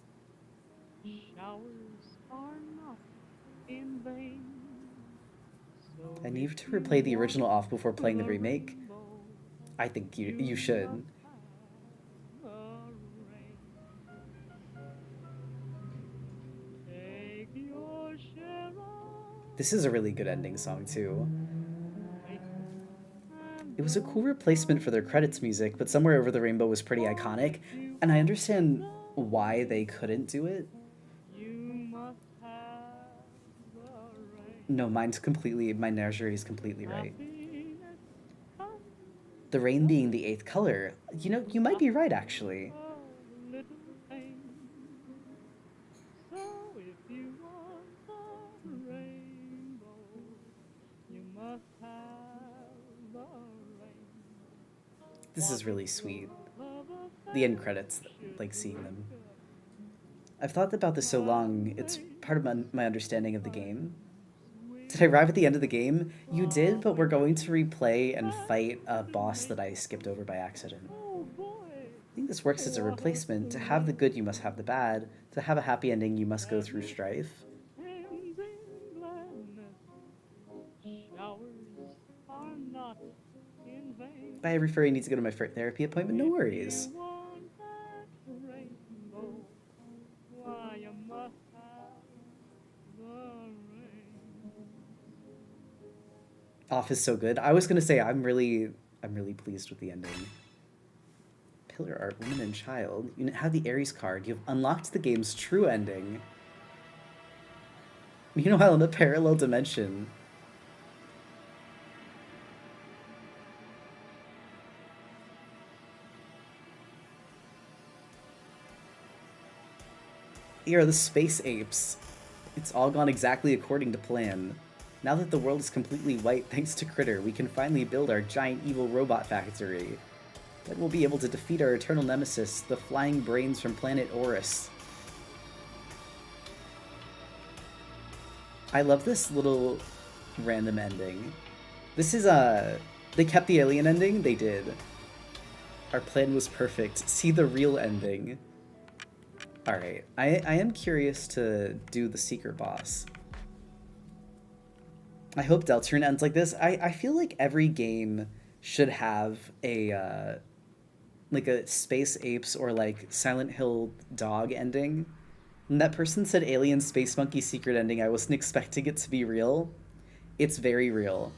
Showers are not in vain. So I need to replay the original Off before playing the remake. I think you should. This is a really good ending song, too. It was a cool replacement for their credits music, but Somewhere Over the Rainbow was pretty iconic, and I understand why they couldn't do it. No, my menagerie is completely right. The rain being the 8th color. You know, you might be right, actually. This is really sweet. The end credits, like seeing them. I've thought about this so long, it's part of my understanding of the game. Did I arrive at the end of the game? You did, but we're going to replay and fight a boss that I skipped over by accident. I think this works as a replacement. To have the good, you must have the bad. To have a happy ending, you must go through strife. By every furry needs to go to my therapy appointment, no worries. Off is so good. I was gonna say I'm really pleased with the ending. Pillar art, woman and child. You have the Ares card. You've unlocked the game's true ending. Meanwhile, in a parallel dimension. Here are the space apes. It's all gone exactly according to plan. Now that the world is completely white thanks to Critter, we can finally build our giant evil robot factory. Then we'll be able to defeat our eternal nemesis, the flying brains from planet Oris. I love this little random ending. This is they kept the alien ending? They did. Our plan was perfect. See the real ending. Alright, I am curious to do the Seeker boss. I hope Deltarune ends like this. I feel like every game should have a like a Space Apes or like Silent Hill dog ending. When that person said Alien Space Monkey secret ending, I wasn't expecting it to be real. It's very real.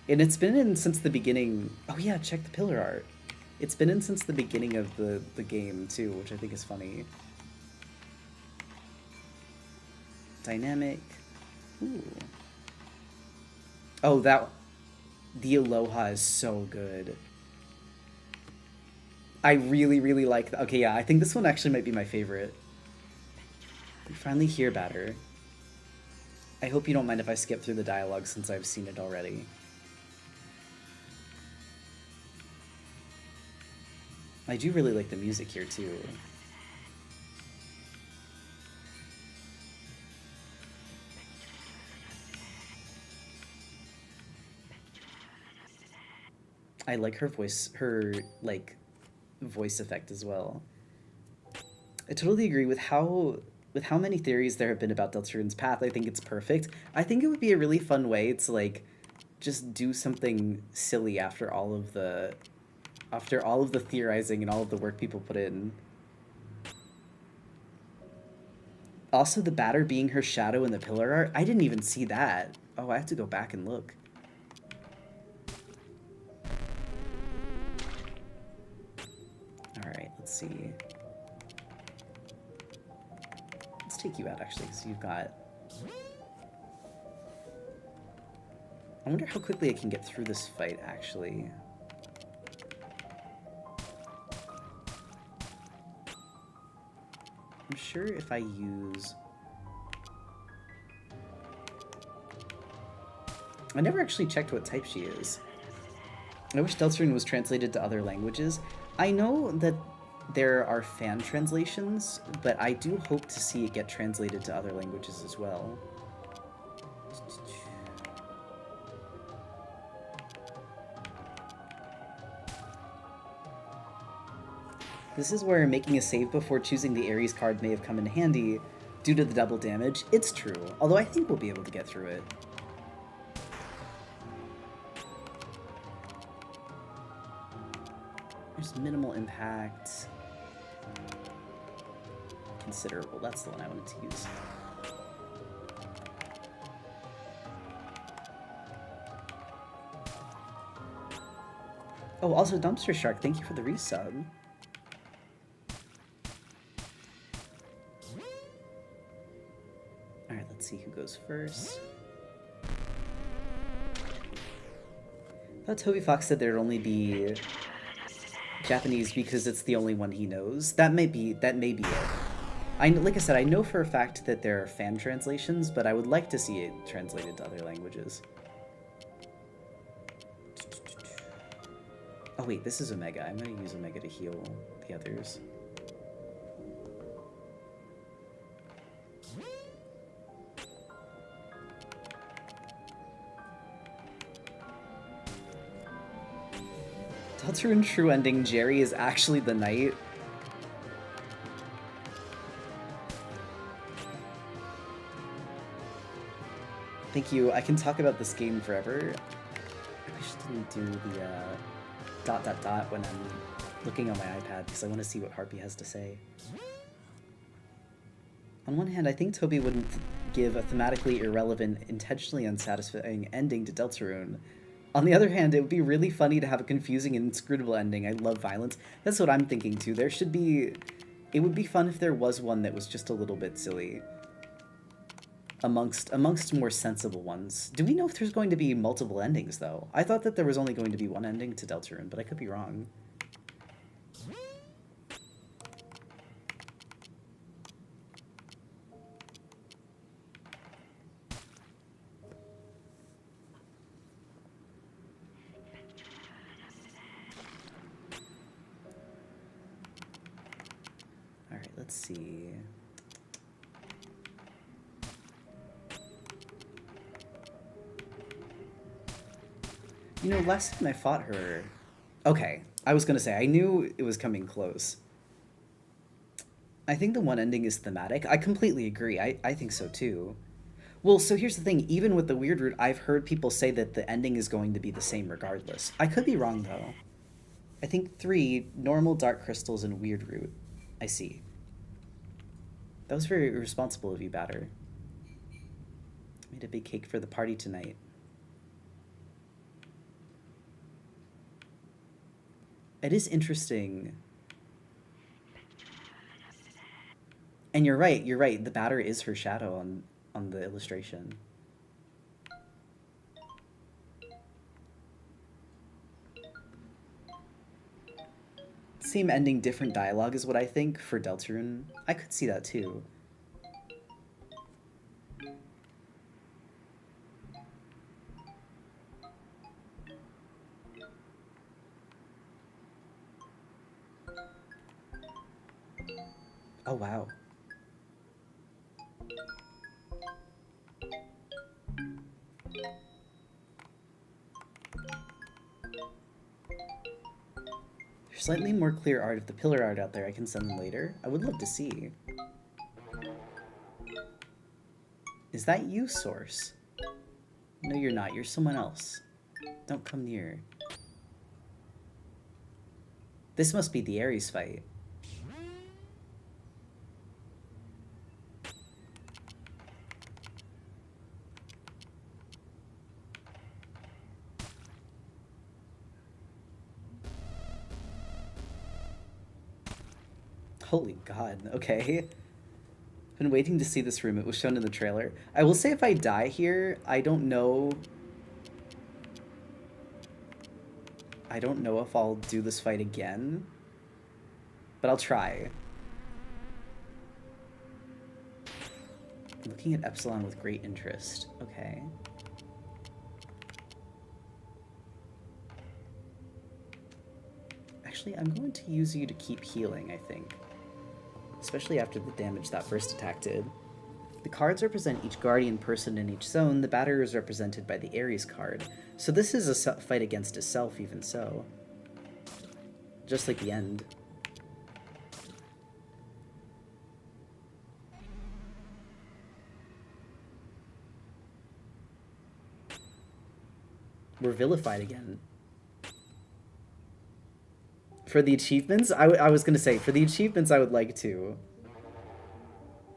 And it's been in since the beginning. Oh yeah, check the pillar art. It's been in since the beginning of the game too, which I think is funny. Dynamic. Ooh. Oh, the Aloha is so good. I really like that. Okay, yeah, I think this one actually might be my favorite. We finally hear Batter. I hope you don't mind if I skip through the dialogue since I've seen it already. I do really like the music here too. I like her voice, voice effect as well. I totally agree with how many theories there have been about Deltarune's path. I think it's perfect. I think it would be a really fun way to like just do something silly after all of the theorizing and all of the work people put in. Also, the Batter being her shadow in the pillar art, I didn't even see that. Oh, I have to go back and look. Alright, let's see. Let's take you out, actually, because you've got... I wonder how quickly I can get through this fight, actually. I'm sure if I use... I never actually checked what type she is. I wish Deltarune was translated to other languages. I know that there are fan translations, but I do hope to see it get translated to other languages as well. This is where making a save before choosing the Ares card may have come in handy due to the double damage. It's true, although I think we'll be able to get through it. There's minimal impact. Considerable, that's the one I wanted to use. Oh, also Dumpster Shark, thank you for the resub. Alright, let's see who goes first. I thought Toby Fox said there'd only be Japanese because it's the only one he knows. That may be it. Like I said, I know for a fact that there are fan translations, but I would like to see it translated to other languages. Oh wait, this is Omega. I'm gonna use Omega to heal the others. Deltarune true ending, Jerry is actually the knight. Thank you. I can talk about this game forever. I wish I didn't do the ... when I'm looking on my iPad because I want to see what Harpy has to say. On one hand, I think Toby wouldn't give a thematically irrelevant, intentionally unsatisfying ending to Deltarune. On the other hand, it would be really funny to have a confusing and inscrutable ending. I love violence. That's what I'm thinking too. There should be... It would be fun if there was one that was just a little bit silly. Amongst more sensible ones. Do we know if there's going to be multiple endings, though? I thought that there was only going to be one ending to Deltarune, but I could be wrong. Alright, let's see. You know, last time I fought her... Okay, I was gonna say, I knew it was coming close. I think the one ending is thematic. I completely agree. I think so too. Well, so here's the thing. Even with the weird route, I've heard people say that the ending is going to be the same regardless. I could be wrong, though. I think 3, normal dark crystals and weird route. I see. That was very irresponsible of you, Batter. Made a big cake for the party tonight. It is interesting. And you're right, the batter is her shadow on the illustration. Same ending, different dialogue is what I think for Deltarune. I could see that too. Oh, wow. There's slightly more clear art of the pillar art out there. I can send them later. I would love to see. Is that you, Source? No, you're not. You're someone else. Don't come near. This must be the Ares fight. Holy God, okay. Been waiting to see this room. It was shown in the trailer. I will say if I die here, I don't know if I'll do this fight again, but I'll try. Looking at Epsilon with great interest. Okay. Actually, I'm going to use you to keep healing, I think. Especially after the damage that first attack did. The cards represent each guardian person in each zone. The batter is represented by the Ares card. So this is a fight against itself, even so. Just like the end. We're vilified again. For the achievements? I was gonna say, for the achievements I would like to.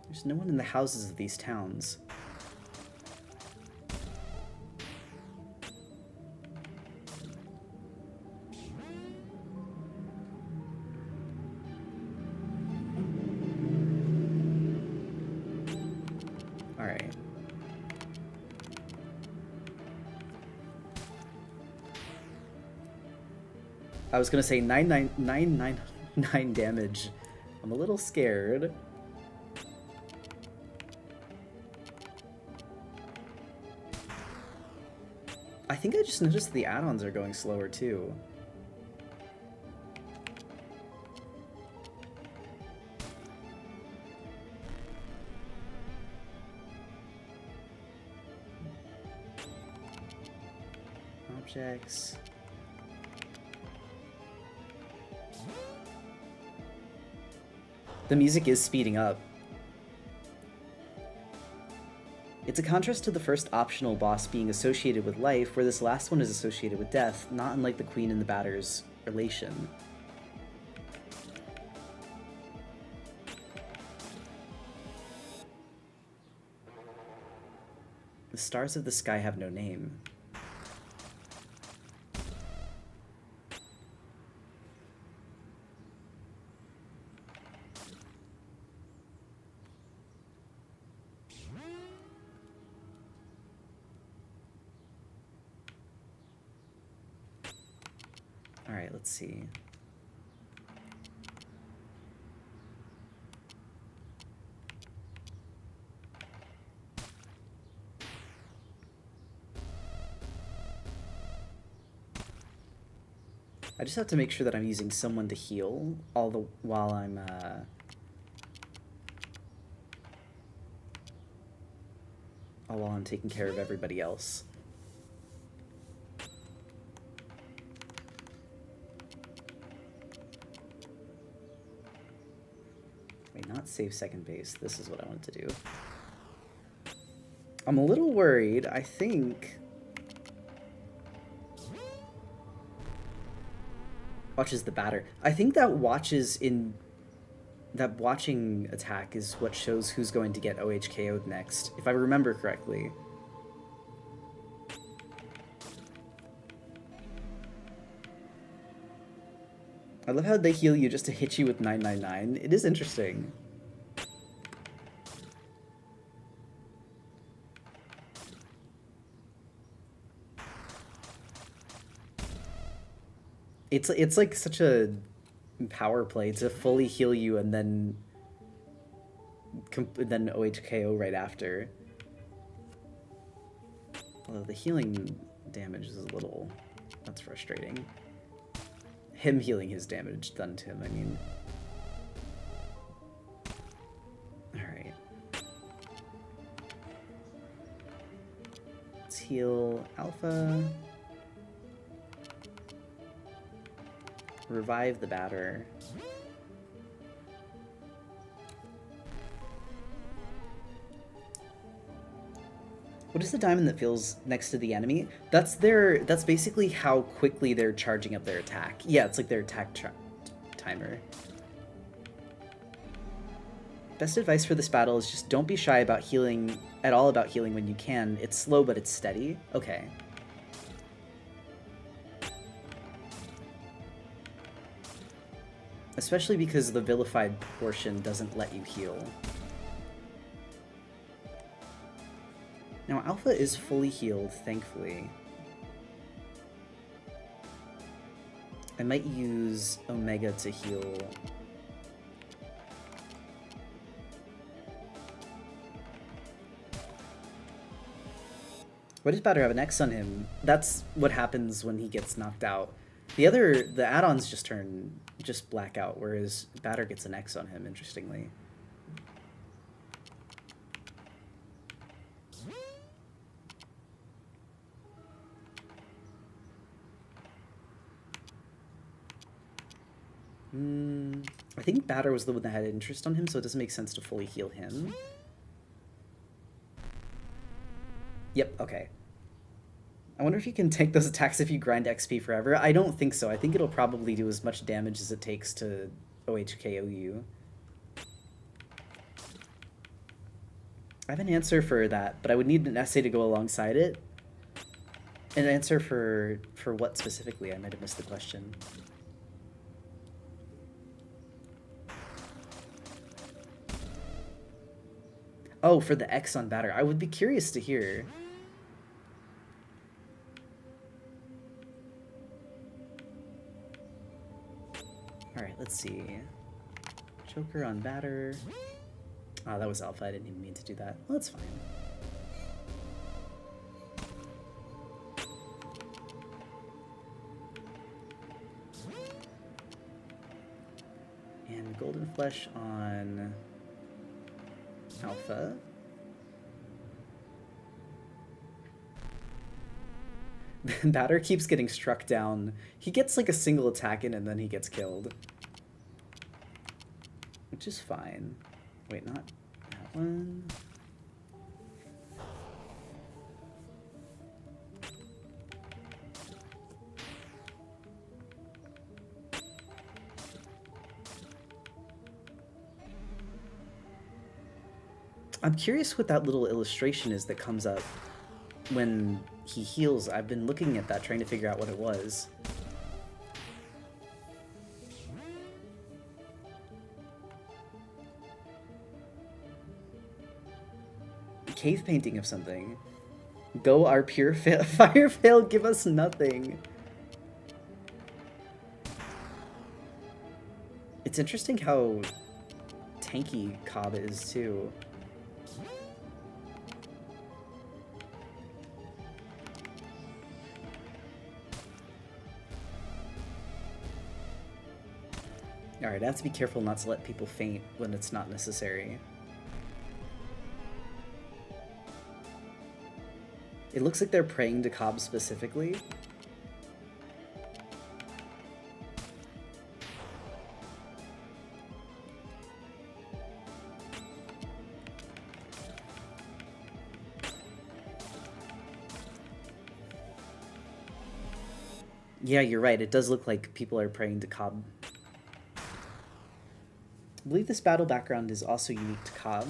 There's no one in the houses of these towns. Alright. I was gonna say 999 damage. I'm a little scared. I think I just noticed the add-ons are going slower too. Objects. The music is speeding up. It's a contrast to the first optional boss being associated with life, where this last one is associated with death, not unlike the Queen and the Batter's relation. The stars of the sky have no name. Alright, let's see. I just have to make sure that I'm using someone to heal while I'm taking care of everybody else. Wait, not save second base. This is what I wanted to do. I'm a little worried. I think... Watches the batter. I think that watching attack is what shows who's going to get OHKO'd next, if I remember correctly. I love how they heal you just to hit you with 999. It is interesting. It's like such a power play to fully heal you and then OHKO right after. Although the healing damage is a little... That's frustrating. Him healing his damage done to him, I mean. Alright. Let's heal Alpha. Revive the batter. What is the diamond that feels next to the enemy? That's basically how quickly they're charging up their attack. Yeah, it's like their attack timer. Best advice for this battle is just don't be shy about healing when you can. It's slow, but it's steady. Okay. Especially because the vilified portion doesn't let you heal. Now, Alpha is fully healed, thankfully. I might use Omega to heal. Why does Batter have an X on him? That's what happens when he gets knocked out. The add-ons just black out, whereas Batter gets an X on him, interestingly. I think Batter was the one that had interest on him, so it doesn't make sense to fully heal him. Yep, okay. I wonder if you can take those attacks if you grind XP forever. I don't think so. I think it'll probably do as much damage as it takes to OHKO you. I have an answer for that, but I would need an essay to go alongside it. An answer for what specifically? I might have missed the question. Oh, for the X on Batter. I would be curious to hear. Alright, let's see. Joker on Batter. Oh, that was Alpha. I didn't even mean to do that. Well, that's fine. And Golden Flesh on Alpha. Batter keeps getting struck down. He gets like a single attack in and then he gets killed. Which is fine. Wait, not that one. I'm curious what that little illustration is that comes up when he heals. I've been looking at that, trying to figure out what it was. Cave painting of something. Go our pure fire fail, give us nothing. It's interesting how tanky Cobb is too. Alright, I have to be careful not to let people faint when it's not necessary. It looks like they're praying to Cobb specifically. Yeah, you're right. It does look like people are praying to Cobb. I believe this battle background is also unique to Cobb.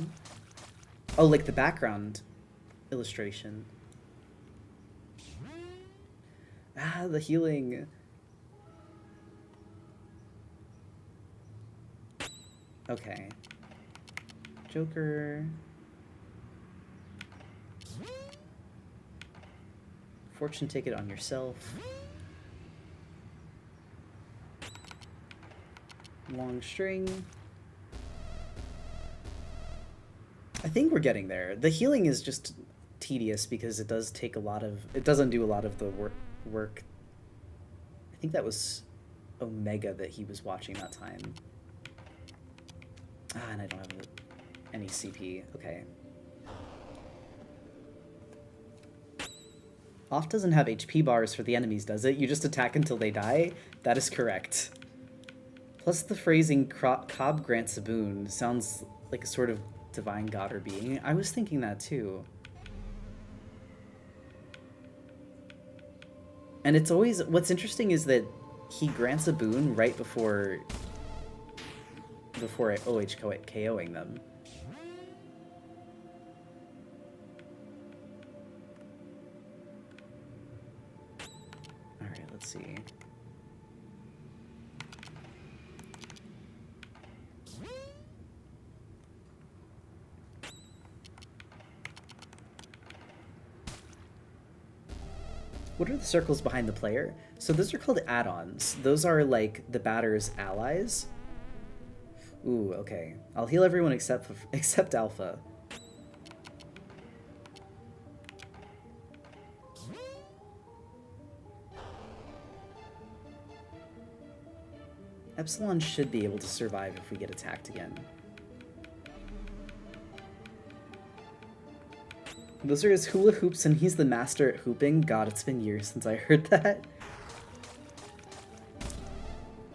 Oh, like the background illustration. Ah, the healing. Okay. Joker. Fortune ticket on yourself. Long string. I think we're getting there. The healing is just tedious because it does take a lot of... It doesn't do a lot of the work. I think that was Omega that he was watching that time. Ah, and I don't have any CP. Okay. Off doesn't have HP bars for the enemies, does it? You just attack until they die? That is correct. Plus the phrasing Cobb grants a boon sounds like a sort of divine god or being. I was thinking that too. And it's always... What's interesting is that he grants a boon right before OH KOing them. Alright, let's see. What are the circles behind the player? So those are called add-ons. Those are like the batter's allies. Ooh, okay. I'll heal everyone except Alpha. Epsilon should be able to survive if we get attacked again. Those are his hula hoops and he's the master at hooping. God, it's been years since I heard that.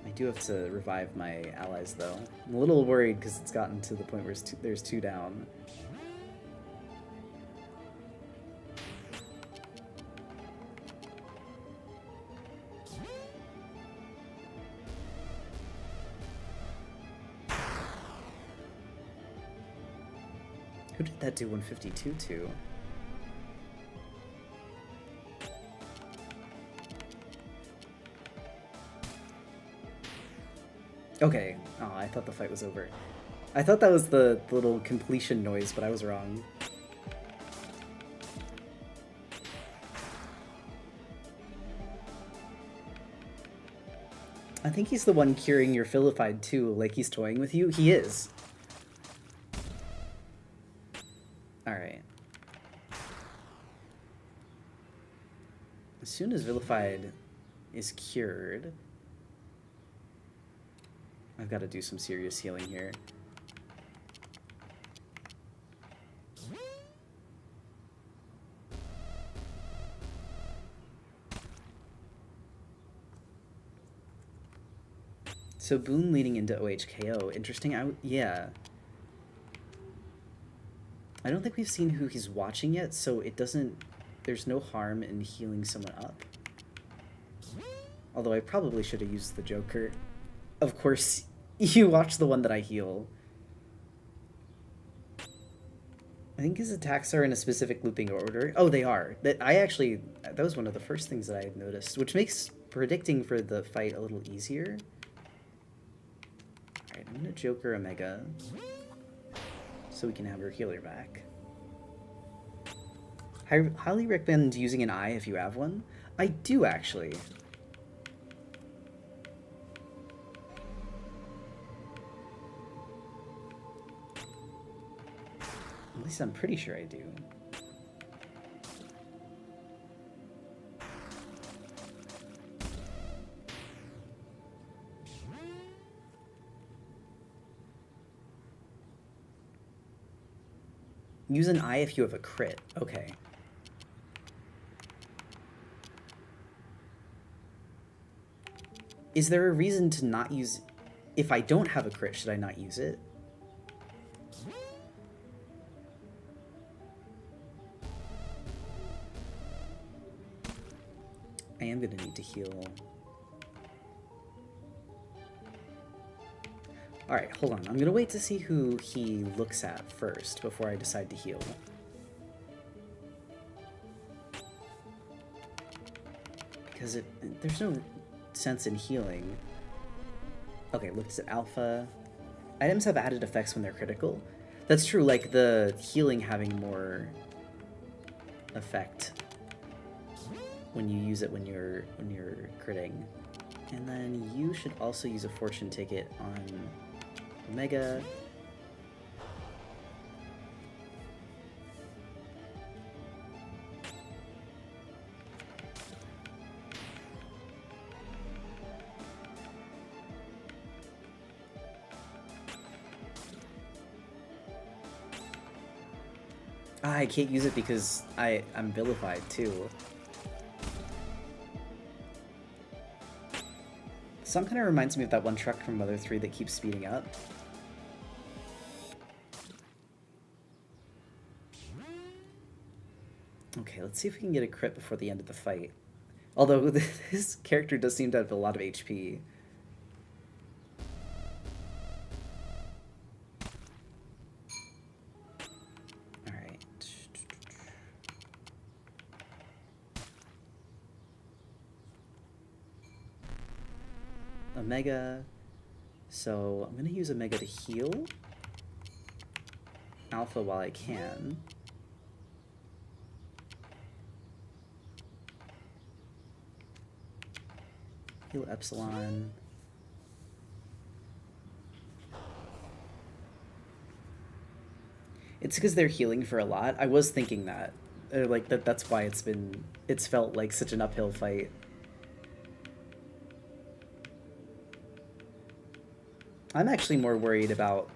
I do have to revive my allies though. I'm a little worried because it's gotten to the point where there's two down. Who did that do 152 to? Okay. Oh, I thought the fight was over. I thought that was the little completion noise, but I was wrong. I think he's the one curing your Philified too, like he's toying with you. He is. Alright. As soon as Vilified is cured... I've got to do some serious healing here. So Boone leading into OHKO. Interesting. Yeah. I don't think we've seen who he's watching yet, so it doesn't... There's no harm in healing someone up. Although I probably should have used the Joker. Of course, you watch the one that I heal. I think his attacks are in a specific looping order. Oh, they are. That was one of the first things that I had noticed, which makes predicting for the fight a little easier. Alright, I'm gonna Joker Omega so we can have her healer back. I highly recommend using an eye if you have one. I do, actually. At least I'm pretty sure I do. Use an eye if you have a crit. Okay. Is there a reason to not use... If I don't have a crit, should I not use it? I am gonna need to heal. Alright, hold on. I'm gonna wait to see who he looks at first before I decide to heal. Because there's no sense in healing. Okay, looks at alpha. Items have added effects when they're critical. That's true, like the healing having more effect when you use it when you're critting. And then you should also use a fortune ticket on Omega. I can't use it because I'm vilified too. Song kind of reminds me of that one truck from Mother 3 that keeps speeding up. Okay, let's see if we can get a crit before the end of the fight. Although this character does seem to have a lot of HP. Omega, so I'm going to use Omega to heal Alpha while I can. Heal Epsilon. It's because they're healing for a lot. I was thinking that. Like that's why it's felt like such an uphill fight. I'm actually more worried about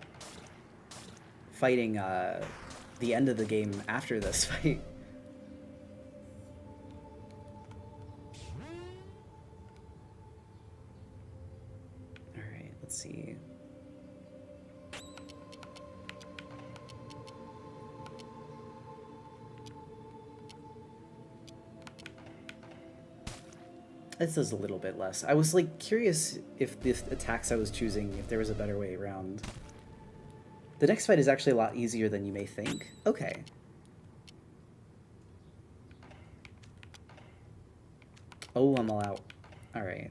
fighting the end of the game after this fight. Alright, let's see. This does a little bit less. I was like curious if the attacks I was choosing, if there was a better way around. The next fight is actually a lot easier than you may think. Okay. Oh, I'm all out. Alright.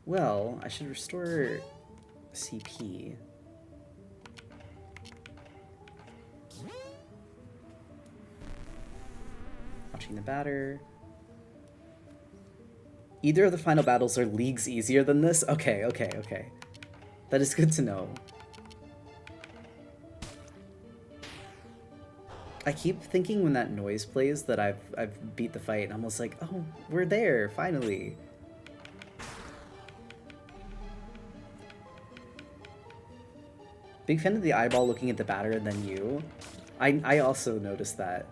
Well, I should restore CP. Watching the batter. Either of the final battles are leagues easier than this? Okay. That is good to know. I keep thinking when that noise plays that I've beat the fight, and I'm almost like, oh, we're there, finally. Big fan of the eyeball looking at the batter and then you. I also noticed that.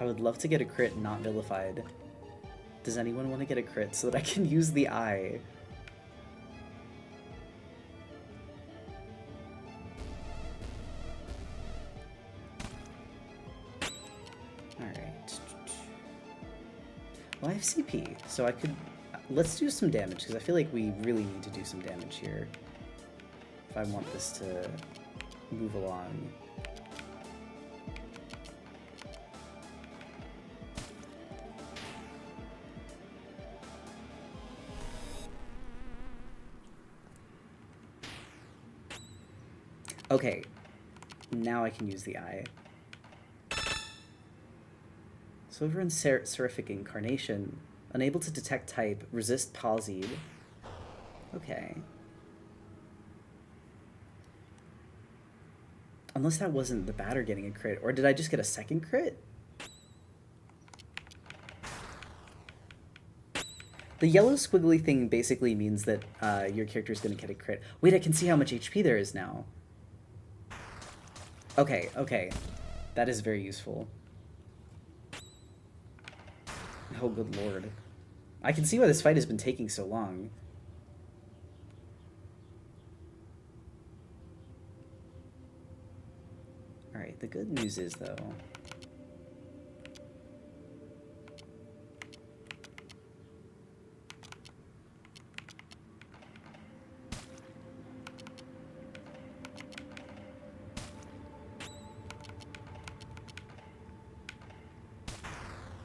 I would love to get a crit not vilified. Does anyone want to get a crit so that I can use the eye? Alright. Well, I have CP, so I could... Let's do some damage, because I feel like we really need to do some damage here if I want this to move along. Okay, now I can use the eye. So over in Seraphic Incarnation, Unable to detect type. Resist palsied. Okay. Unless that wasn't the batter getting a crit. Or did I just get a second crit? The yellow squiggly thing basically means that your character is going to get a crit. Wait, I can see how much HP there is now. Okay, okay. That is very useful. Oh, good lord. I can see why this fight has been taking so long. Alright, the good news is, though...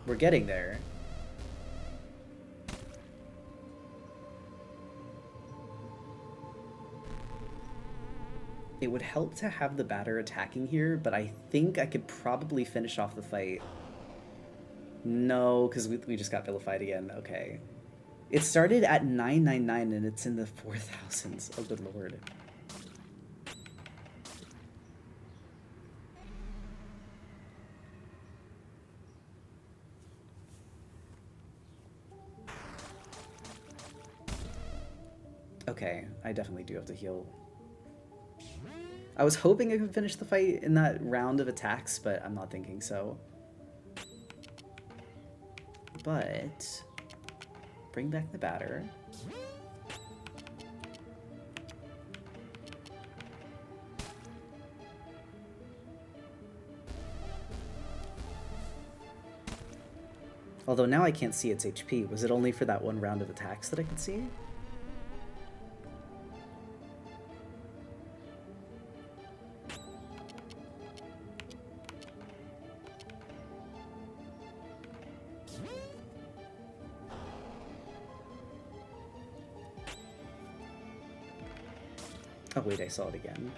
we're getting there. It would help to have the batter attacking here, but I think I could probably finish off the fight. No, because we just got vilified again. Okay. It started at 999 and it's in the 4,000s. Oh, good lord. Okay, I definitely do have to heal. I was hoping I could finish the fight in that round of attacks, but I'm not thinking so. But... bring back the batter. Although now I can't see its HP. Was it only for that one round of attacks that I could see? Oh wait, I saw it again.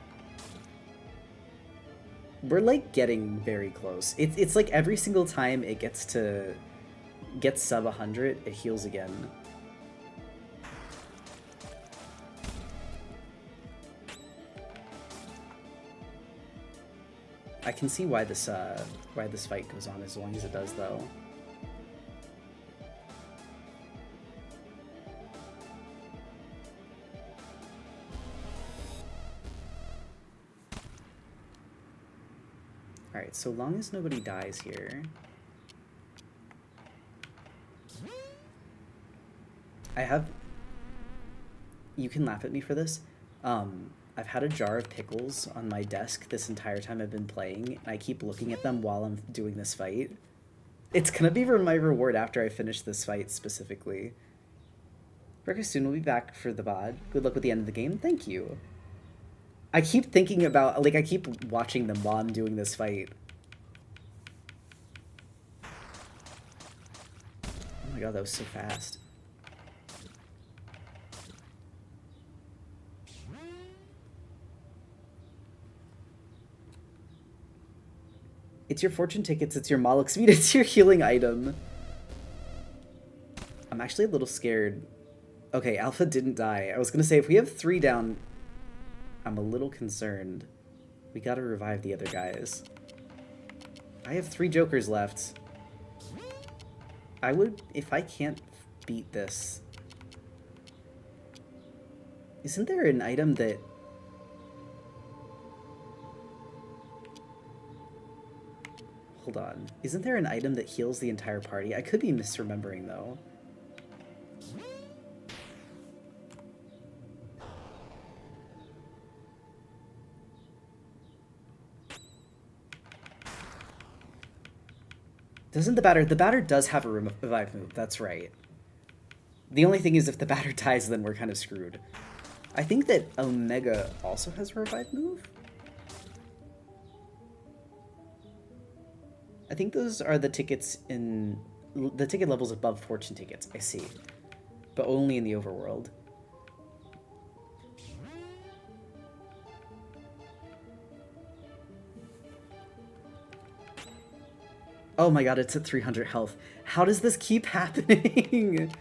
We're like getting very close. It's like every single time it gets sub 100, it heals again. I can see why this fight goes on as long as it does, though. Alright, so long as nobody dies here. I have... You can laugh at me for this. I've had a jar of pickles on my desk this entire time I've been playing, and I keep looking at them while I'm doing this fight. It's gonna be my reward after I finish this fight, specifically. Very soon we'll be back for the VOD. Good luck with the end of the game. Thank you. I keep thinking about, like, I keep watching them while I'm doing this fight. Oh my god, that was so fast. It's your fortune tickets, it's your Moloch speed, it's your healing item. I'm actually a little scared. Okay, Alpha didn't die. I was gonna say, if we have 3 down, I'm a little concerned. We gotta revive the other guys. I have 3 jokers left. I would, if I can't beat this... Isn't there an item that... Hold on. Isn't there an item that heals the entire party? I could be misremembering, though. Doesn't the batter does have a revive move, that's right. The only thing is if the batter dies, then we're kind of screwed. I think that Omega also has a revive move? I think those are the tickets in... the ticket levels above fortune tickets, I see. But only in the overworld. Oh my god, it's at 300 health. How does this keep happening?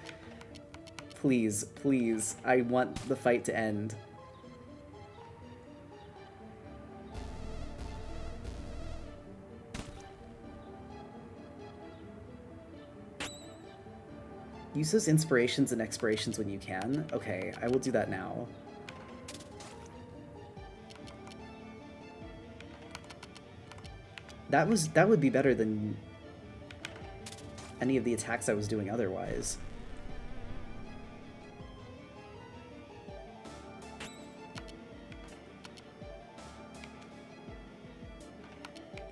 Please, please. I want the fight to end. Use those inspirations and expirations when you can. Okay, I will do that now. That would be better than any of the attacks I was doing otherwise.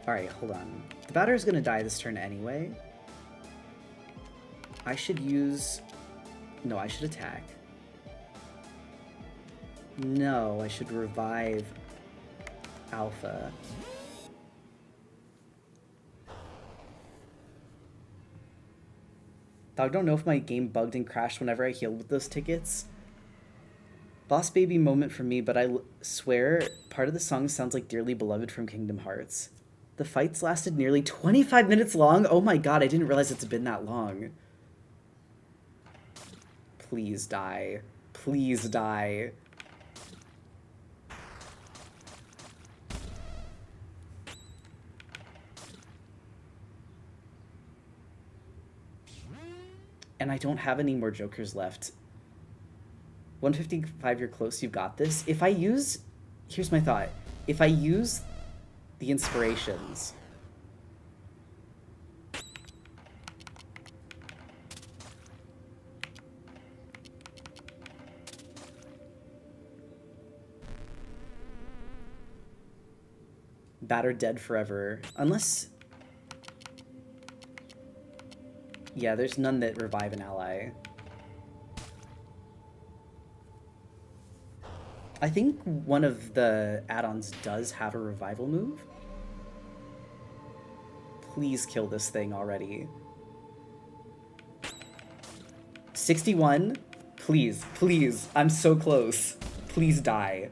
Alright, hold on. The batter's gonna die this turn anyway. I should use... No, I should attack. No, I should revive Alpha. I don't know if my game bugged and crashed whenever I healed with those tickets. Boss Baby moment for me, but I swear part of the song sounds like Dearly Beloved from Kingdom Hearts. The fights lasted nearly 25 minutes long? Oh my god, I didn't realize it's been that long. Please die. Please die. And I don't have any more jokers left. 155, you're close, you've got this. If I use... Here's my thought. If I use the inspirations... Batter dead forever. Unless... Yeah, there's none that revive an ally. I think one of the add-ons does have a revival move. Please kill this thing already. 61? Please, please. I'm so close. Please die.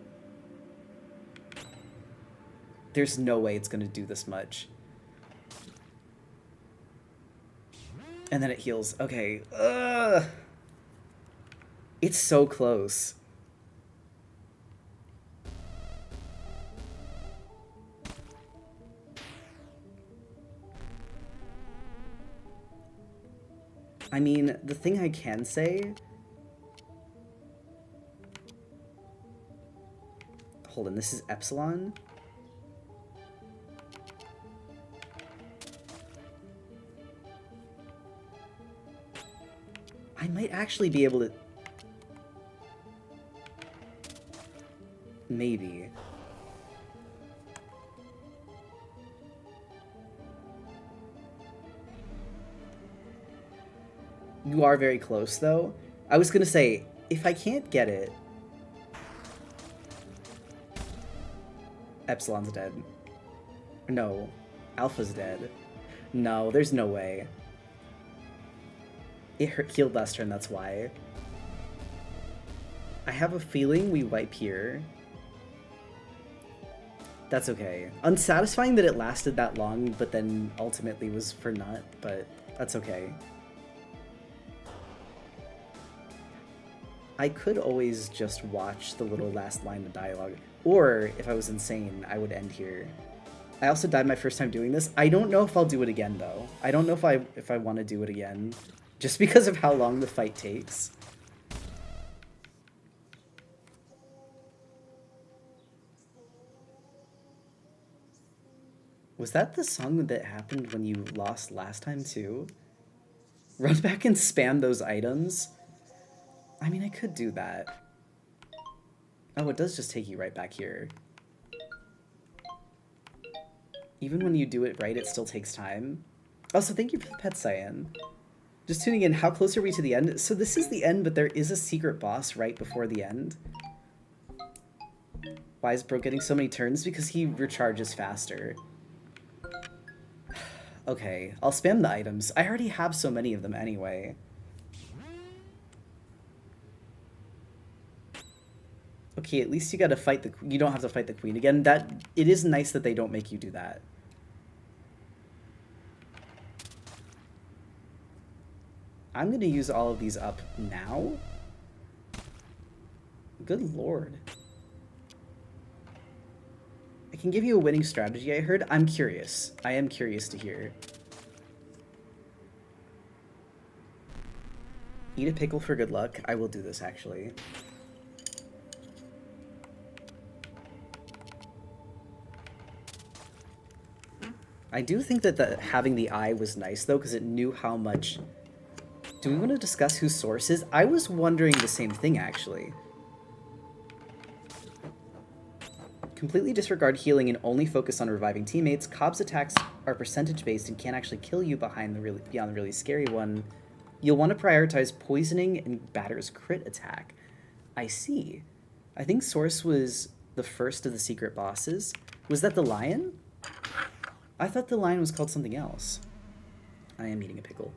There's no way it's gonna do this much. And then it heals. Okay. Ugh. It's so close. I mean, the thing I can say... Hold on, this is Epsilon? I might actually be able to... Maybe. You are very close, though. I was gonna say, if I can't get it... Epsilon's dead. No. Alpha's dead. No, there's no way. It healed last turn, that's why. I have a feeling we wipe here. That's okay. Unsatisfying that it lasted that long, but then ultimately was for naught, but that's okay. I could always just watch the little last line of dialogue. Or, if I was insane, I would end here. I also died my first time doing this. I don't know if I'll do it again, though. I don't know if I want to do it again. Just because of how long the fight takes. Was that the song that happened when you lost last time, too? Run back and spam those items? I mean, I could do that. Oh, it does just take you right back here. Even when you do it right, it still takes time. Also, thank you for the pet, Cyan. Just tuning in, how close are we to the end? So this is the end, but there is a secret boss right before the end. Why is Bro getting so many turns? Because he recharges faster. Okay, I'll spam the items. I already have so many of them anyway. Okay, at least you gotta fight the... You don't have to fight the queen again. It is nice that they don't make you do that. I'm going to use all of these up now. Good lord. I can give you a winning strategy, I heard. I'm curious. I am curious to hear. Eat a pickle for good luck. I will do this, actually. I do think that having the eye was nice, though, because it knew how much... Do we want to discuss whose source is? I was wondering the same thing, actually. Completely disregard healing and only focus on reviving teammates. Cobb's attacks are percentage-based and can't actually kill you beyond the really scary one. You'll want to prioritize poisoning and Batter's crit attack. I see. I think Source was the first of the secret bosses. Was that the lion? I thought the lion was called something else. I am eating a pickle.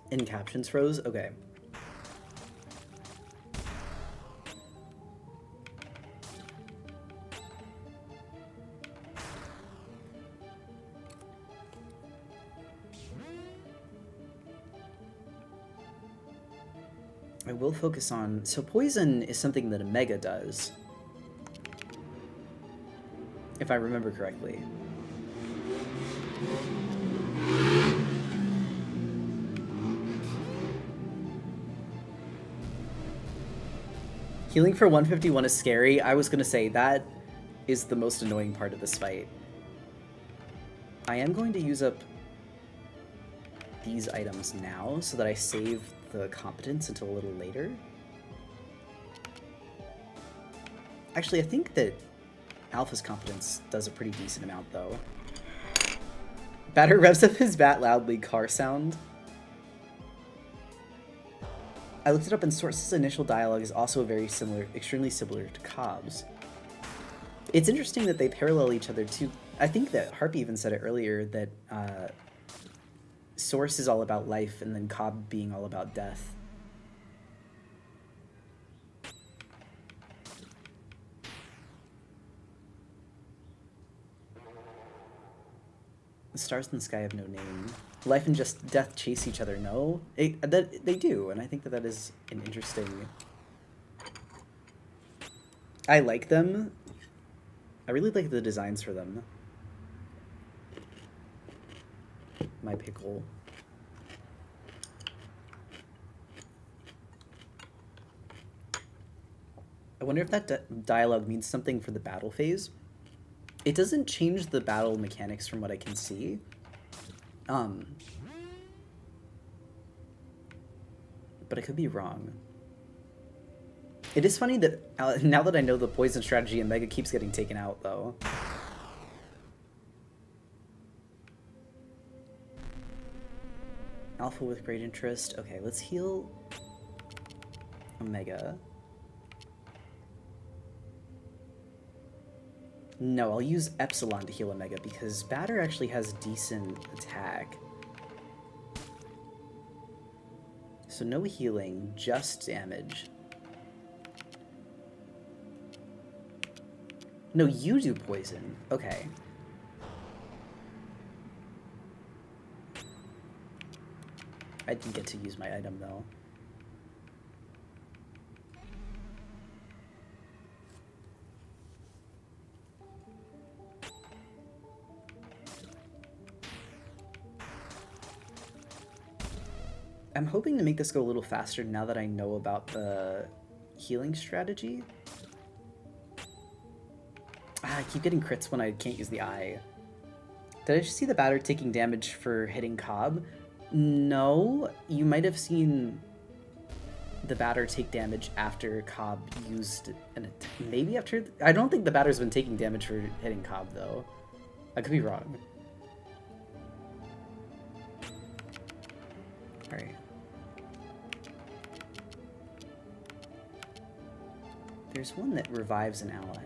In captions froze? Okay. I will focus on... So poison is something that Omega does. If I remember correctly. Healing for 151 is scary. I was going to say that is the most annoying part of this fight. I am going to use up these items now so that I save the competence until a little later. Actually, I think that Alpha's competence does a pretty decent amount, though. Batter revs up his bat loudly, car sound. I looked it up, and Source's initial dialogue is also very similar, extremely similar to Cobb's. It's interesting that they parallel each other, too. I think that Harpy even said it earlier, that Source is all about life, and then Cobb being all about death. The stars in the sky have no name. Life and just death chase each other. No, they do, and I think that is an interesting. I like them. I really like the designs for them. My pickle. I wonder if that dialogue means something for the battle phase. It doesn't change the battle mechanics from what I can see. But I could be wrong. It is funny that now that I know the poison strategy, Omega keeps getting taken out, though. Alpha with great interest. Okay, let's heal Omega. No, I'll use Epsilon to heal Omega because Batter actually has decent attack. So no healing, just damage. No, you do poison. Okay. I didn't get to use my item, though. I'm hoping to make this go a little faster now that I know about the healing strategy. I keep getting crits when I can't use the eye. Did I just see the Batter taking damage for hitting Cobb? No, you might have seen the Batter take damage after Cobb used an maybe after... I don't think the Batter's been taking damage for hitting Cobb, though. I could be wrong. Alright. There's one that revives an ally.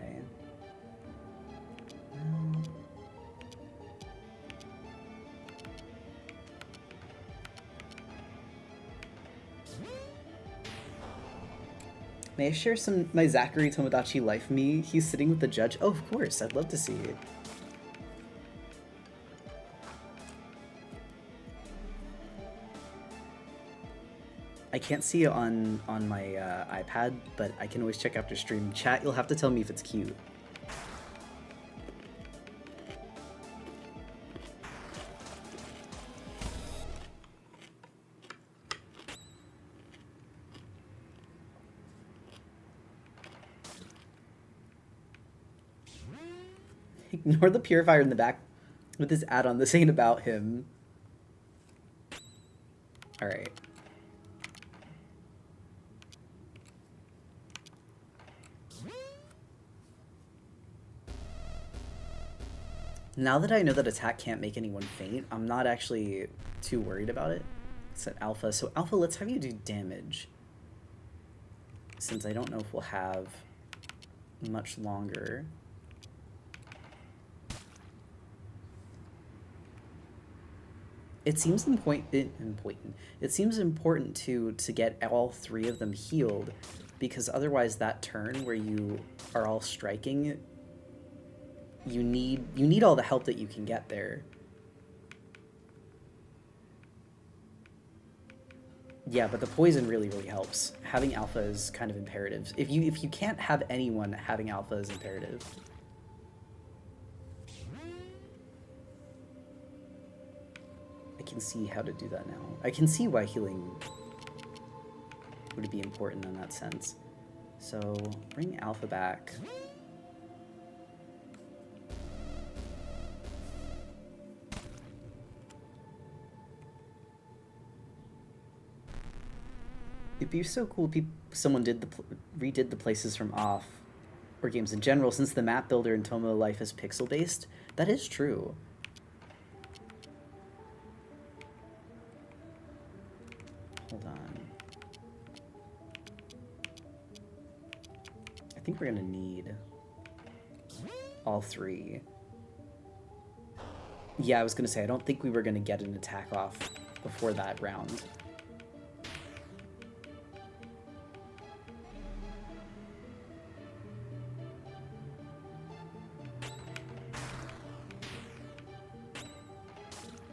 May I share my Zachary Tomodachi life me? He's sitting with the judge. Oh, of course. I'd love to see it. I can't see it on my iPad, but I can always check after stream. Chat, you'll have to tell me if it's cute. Ignore the purifier in the back with this add-on. This ain't about him. Alright. Now that I know that attack can't make anyone faint, I'm not actually too worried about it. It's at Alpha. So Alpha, let's have you do damage. Since I don't know if we'll have much longer. It seems It seems important to get all three of them healed, because otherwise that turn where you are all striking, you need all the help that you can get there. Yeah, but the poison really helps. Having Alpha is kind of imperative. If you can't have anyone, having Alpha is imperative. I can see how to do that now. I can see why healing would be important in that sense. So, bring Alpha back. It'd be so cool if someone redid the places from Off, or games in general, since the map builder in Tomo Life is pixel-based. That is true. Hold on. I think we're gonna need all three. Yeah, I was gonna say, I don't think we were gonna get an attack off before that round.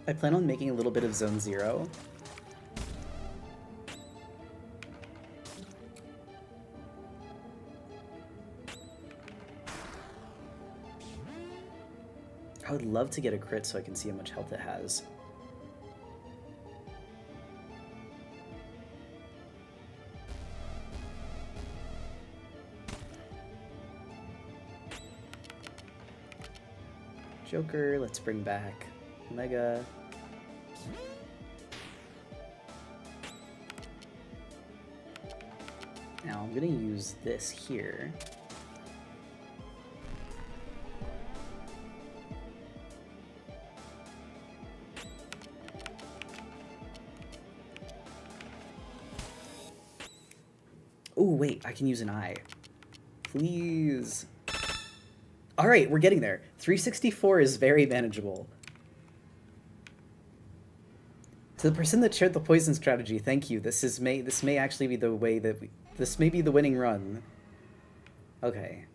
I plan on making a little bit of Zone Zero. I would love to get a crit so I can see how much health it has. Joker, let's bring back Omega. Now I'm gonna use this here. Oh wait, I can use an eye. Please. Alright, we're getting there. 364 is very manageable. To the person that shared the poison strategy, thank you. This may actually be the way that this may be the winning run. Okay.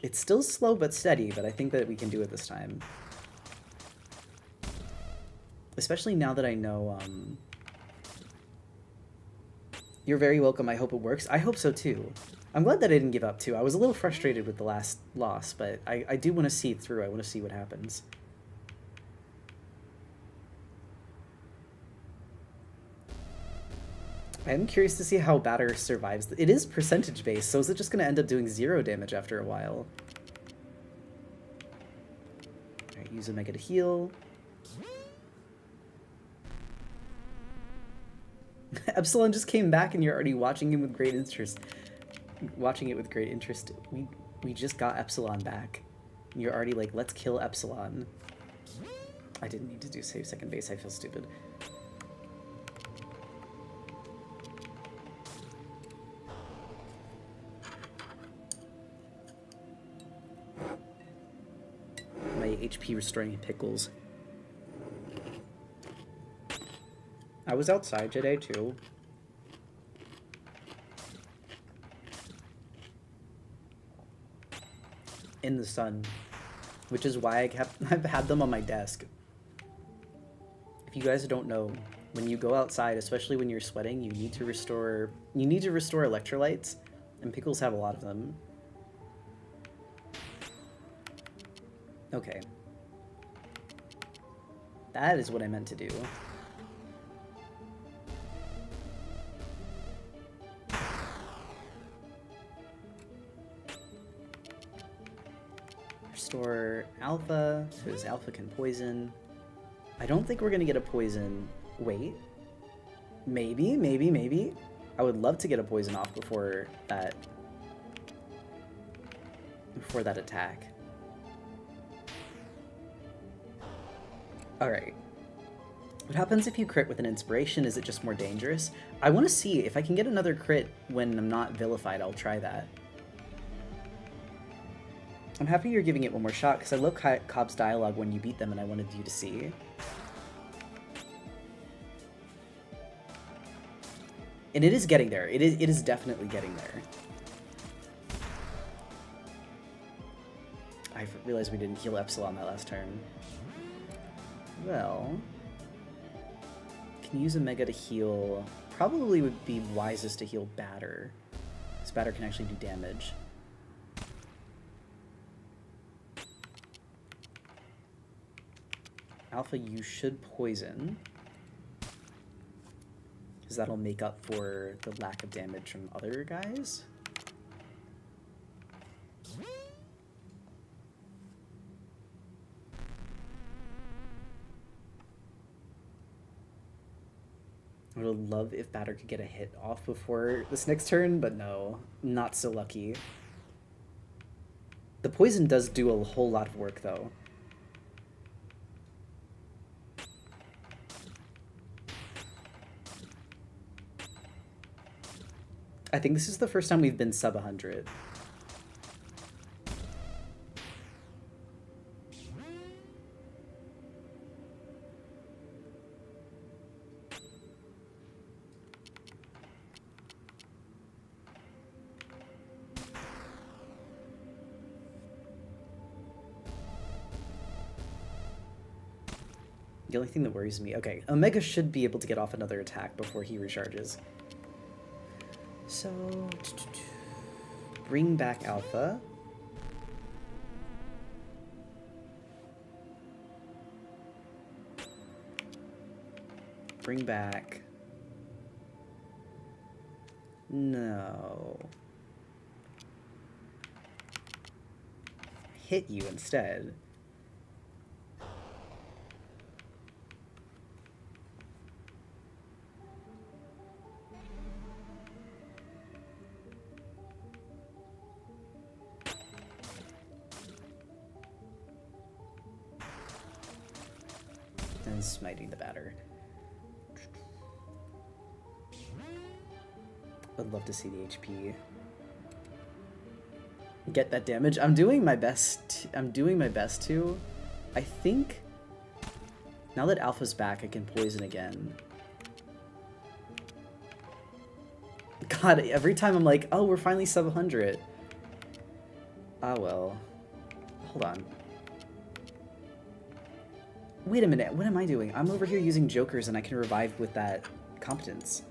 It's still slow but steady, but I think that we can do it this time. Especially now that I know, You're very welcome, I hope it works. I hope so too. I'm glad that I didn't give up too. I was a little frustrated with the last loss, but I do want to see it through. I want to see what happens. I am curious to see how Batter survives. It is percentage based, so is it just going to end up doing 0 damage after a while? Alright, use Omega to heal. Epsilon just came back and you're already watching him with great interest. Watching it with great interest. We just got Epsilon back. And you're already like, let's kill Epsilon. I didn't need to do save second base, I feel stupid. My HP restoring pickles. I was outside today too. in the sun, which is why I've had them on my desk. If you guys don't know, when you go outside, especially when you're sweating, you need to restore electrolytes, and pickles have a lot of them. Okay. That is what I meant to do. Restore Alpha, because Alpha can poison. I don't think we're gonna get a poison. Wait. Maybe. I would love to get a poison off before that attack. Alright. What happens if you crit with an inspiration? Is it just more dangerous? I want to see if I can get another crit when I'm not vilified. I'll try that. I'm happy you're giving it one more shot, because I love Cobb's dialogue when you beat them, and I wanted you to see. And it is getting there. It is definitely getting there. I realized we didn't heal Epsilon that last turn. Well, can use a Mega to heal. Probably would be wisest to heal Batter, because Batter can actually do damage. Alpha, you should poison, because that'll make up for the lack of damage from other guys. I would love if Batter could get a hit off before this next turn, but no, not so lucky. The poison does do a whole lot of work, though. I think this is the first time we've been sub 100. The only thing that worries me... Okay, Omega should be able to get off another attack before he recharges. So... Bring back Alpha. Bring back... No. Hit you instead. And smiting the Batter. I'd love to see the HP. Get that damage. I'm doing my best. To. I think now that Alpha's back, I can poison again. God, every time I'm like, oh, we're finally sub 100. Ah, well. Hold on. Wait a minute, what am I doing? I'm over here using jokers and I can revive with that competence.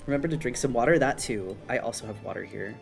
Remember to drink some water? That too. I also have water here.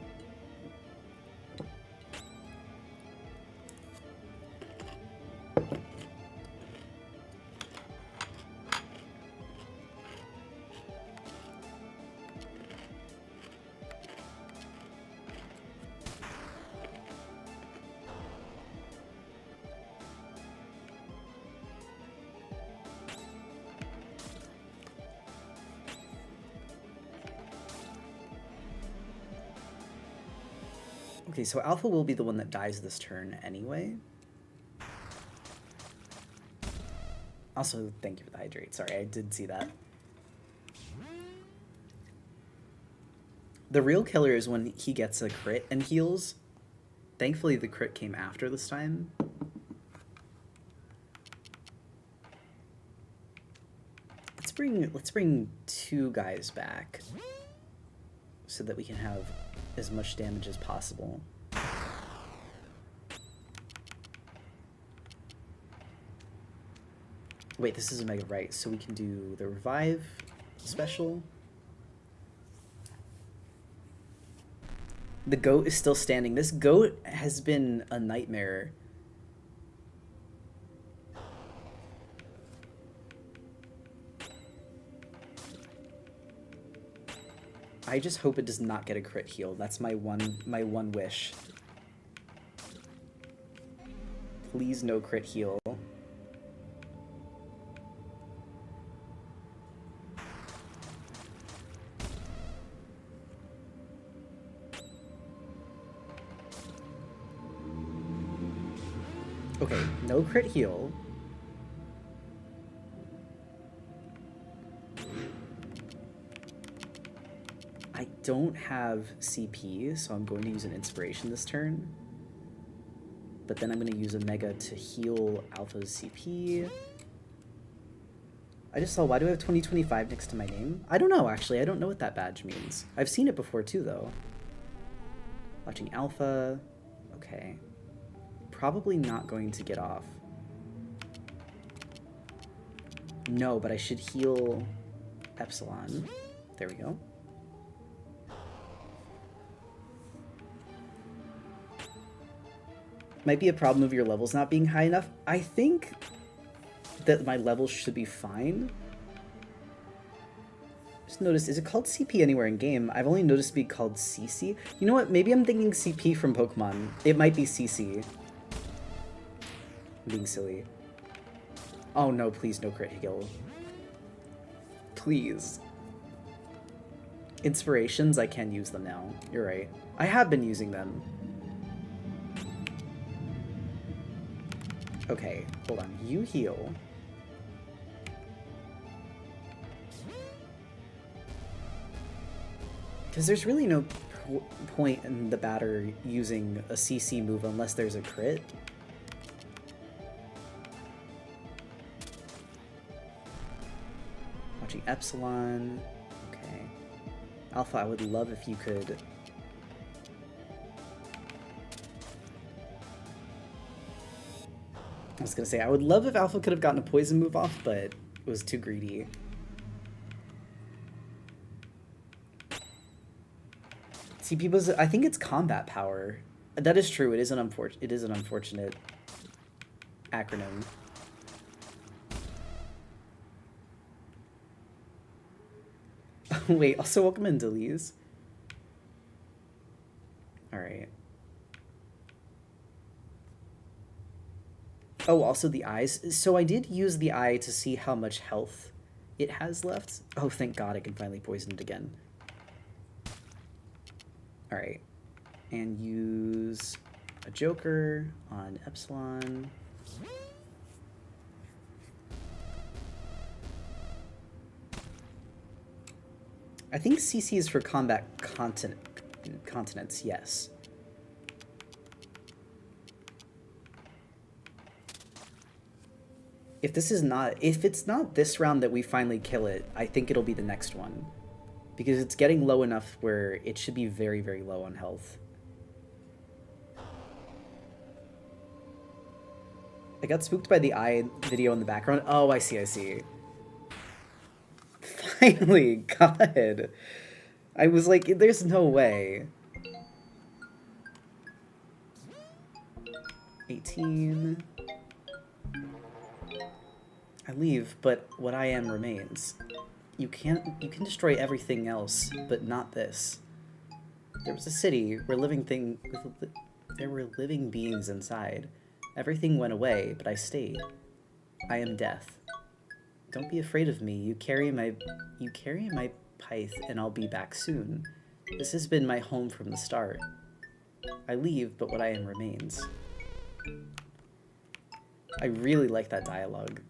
Okay, so Alpha will be the one that dies this turn anyway. Also, thank you for the hydrate. Sorry, I did see that. The real killer is when he gets a crit and heals. Thankfully, the crit came after this time. Let's bring two guys back so that we can have as much damage as possible. Wait, this is a mega right, so we can do the revive special. The goat is still standing. This goat has been a nightmare. I just hope it does not get a crit heal. That's my one wish. Please no crit heal. Okay, no crit heal. I don't have CP, so I'm going to use an inspiration this turn. But then I'm going to use a mega to heal Alpha's CP. I just saw, why do I have 2025 next to my name? I don't know, actually. I don't know what that badge means. I've seen it before too, though. Watching Alpha. Okay. Probably not going to get off. No, but I should heal Epsilon. There we go. Might be a problem of your levels not being high enough. I think that my levels should be fine. Just noticed, is it called CP anywhere in game? I've only noticed it be called CC. You know what? Maybe I'm thinking CP from Pokemon. It might be CC. I'm being silly. Oh no, please no crit heal. Please. Inspirations, I can use them now. You're right. I have been using them. Okay, hold on. You heal. Because there's really no point in the batter using a CC move unless there's a crit. Watching Epsilon. Okay. Alpha, I would love if you could... I was gonna say, I would love if Alpha could have gotten a poison move off, but it was too greedy. CP was, I think it's combat power. That is true. It is an unfortunate acronym. Wait, also welcome in, Delise. Alright. Oh, also the eyes. So I did use the eye to see how much health it has left. Oh, thank God I can finally poison it again. Alright. And use a Joker on Epsilon. I think CC is for combat continents, yes. If it's not this round that we finally kill it, I think it'll be the next one. Because it's getting low enough where it should be very, very low on health. I got spooked by the eye video in the background. Oh, I see. Finally, God. I was like, there's no way. 18. I leave, but what I am remains. You can destroy everything else, but not this. There was a city where there were living beings inside. Everything went away, but I stayed. I am death. Don't be afraid of me. You carry my pith, and I'll be back soon. This has been my home from the start. I leave, but what I am remains. I really like that dialogue.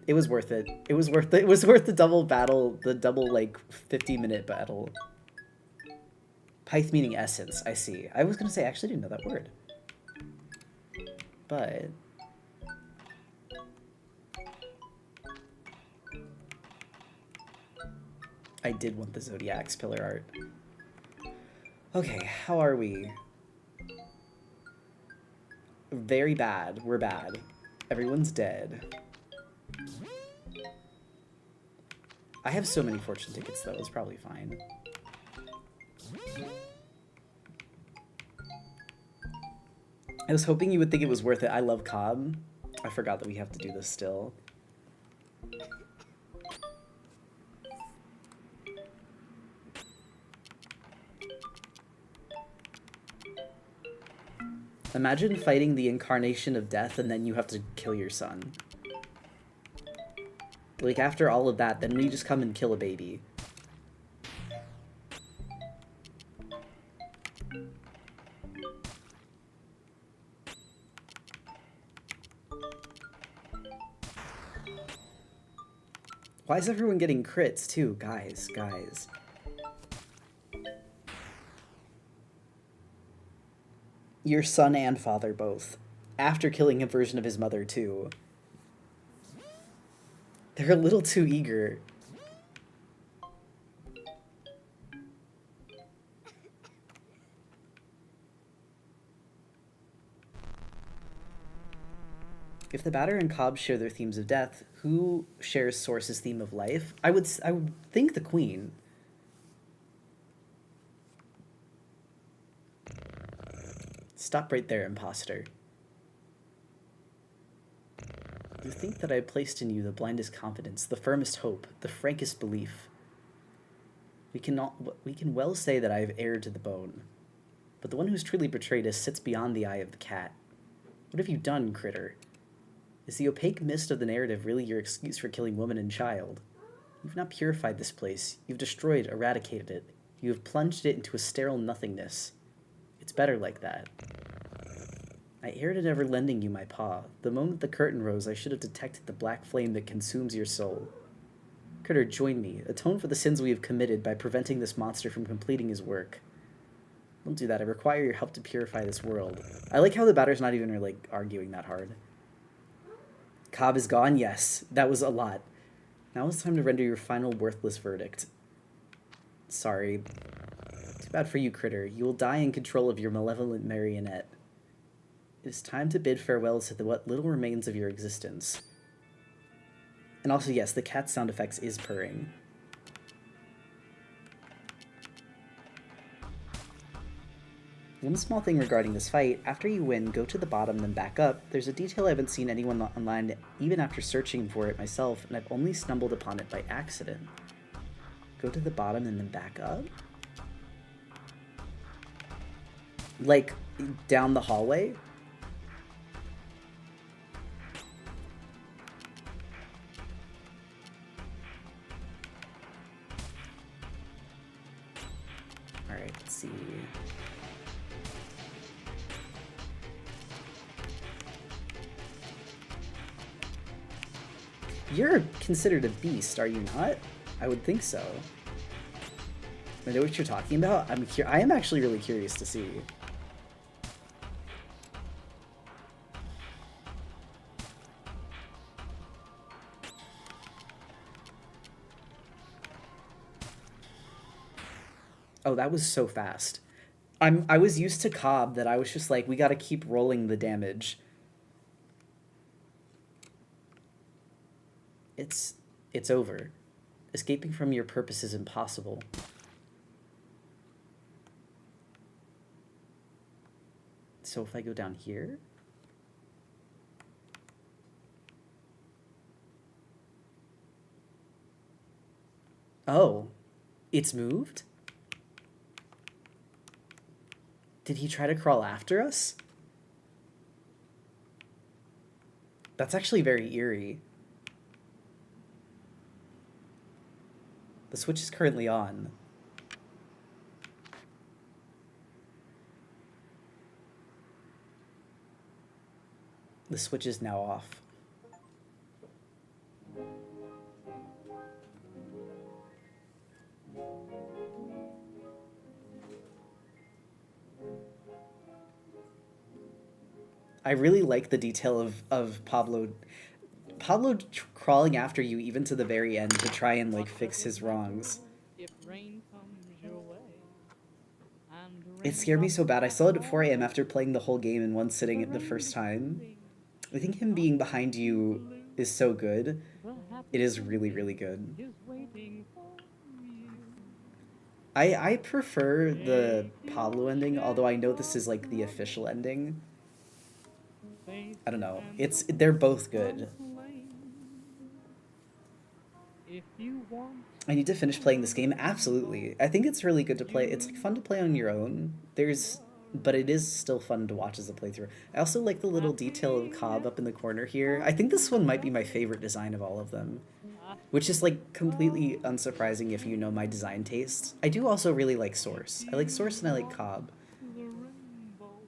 It was worth it. It was worth the double battle, the double, like, 50-minute battle. Pith meaning essence, I see. I was gonna say, I actually didn't know that word. But... I did want the Zodiac's pillar art. Okay, how are we? Very bad. We're bad. Everyone's dead. I have so many fortune tickets, though. It's probably fine. I was hoping you would think it was worth it. I love Cobb. I forgot that we have to do this still. Imagine fighting the incarnation of death and then you have to kill your son. Like, after all of that, then we just come and kill a baby. Why is everyone getting crits, too? Guys. Your son and father both. After killing a version of his mother, too. They're a little too eager. If the Batter and Cobb share their themes of death, who shares Source's theme of life? I would think the Queen. Stop right there, imposter. You think that I placed in you the blindest confidence, the firmest hope, the frankest belief. We can well say that I have erred to the bone. But the one who's truly betrayed us sits beyond the eye of the cat. What have you done, critter? Is the opaque mist of the narrative really your excuse for killing woman and child? You've not purified this place. You've destroyed, eradicated it. You have plunged it into a sterile nothingness. It's better like that. I erred in ever lending you my paw. The moment the curtain rose, I should have detected the black flame that consumes your soul. Critter, join me. Atone for the sins we have committed by preventing this monster from completing his work. Don't do that. I require your help to purify this world. I like how the Batter's not even really arguing that hard. Cobb is gone? Yes. That was a lot. Now it's time to render your final worthless verdict. Sorry. Too bad for you, Critter. You will die in control of your malevolent marionette. It is time to bid farewell to what little remains of your existence. And also, yes, the cat sound effects is purring. One small thing regarding this fight, after you win, go to the bottom, then back up. There's a detail I haven't seen anyone online, even after searching for it myself, and I've only stumbled upon it by accident. Go to the bottom and then back up? Like, down the hallway? Alright, let's see. You're considered a beast, are you not? I would think so. I know what you're talking about. I am actually really curious to see. Oh, that was so fast. I was used to Cobb that I was just like, we gotta keep rolling the damage. It's over. Escaping from your purpose is impossible. So if I go down here? Oh, it's moved? Did he try to crawl after us? That's actually very eerie. The switch is currently on. The switch is now off. I really like the detail of Pablo crawling after you even to the very end to try and like fix his wrongs. If rain comes your way, and It scared me so bad. I saw it at 4 a.m. after playing the whole game in one sitting the first time. I think him being behind you is so good. It is really, really good. is waiting for you. I prefer the Pablo ending, although I know this is like the official ending. I don't know. They're both good. If you want I need to finish playing this game. Absolutely. I think it's really good to play. It's like fun to play on your own. But it is still fun to watch as a playthrough. I also like the little detail of Cobb up in the corner here. I think this one might be my favorite design of all of them, which is like completely unsurprising if you know my design tastes. I do also really like Source. I like Source and I like Cobb. the rainbow,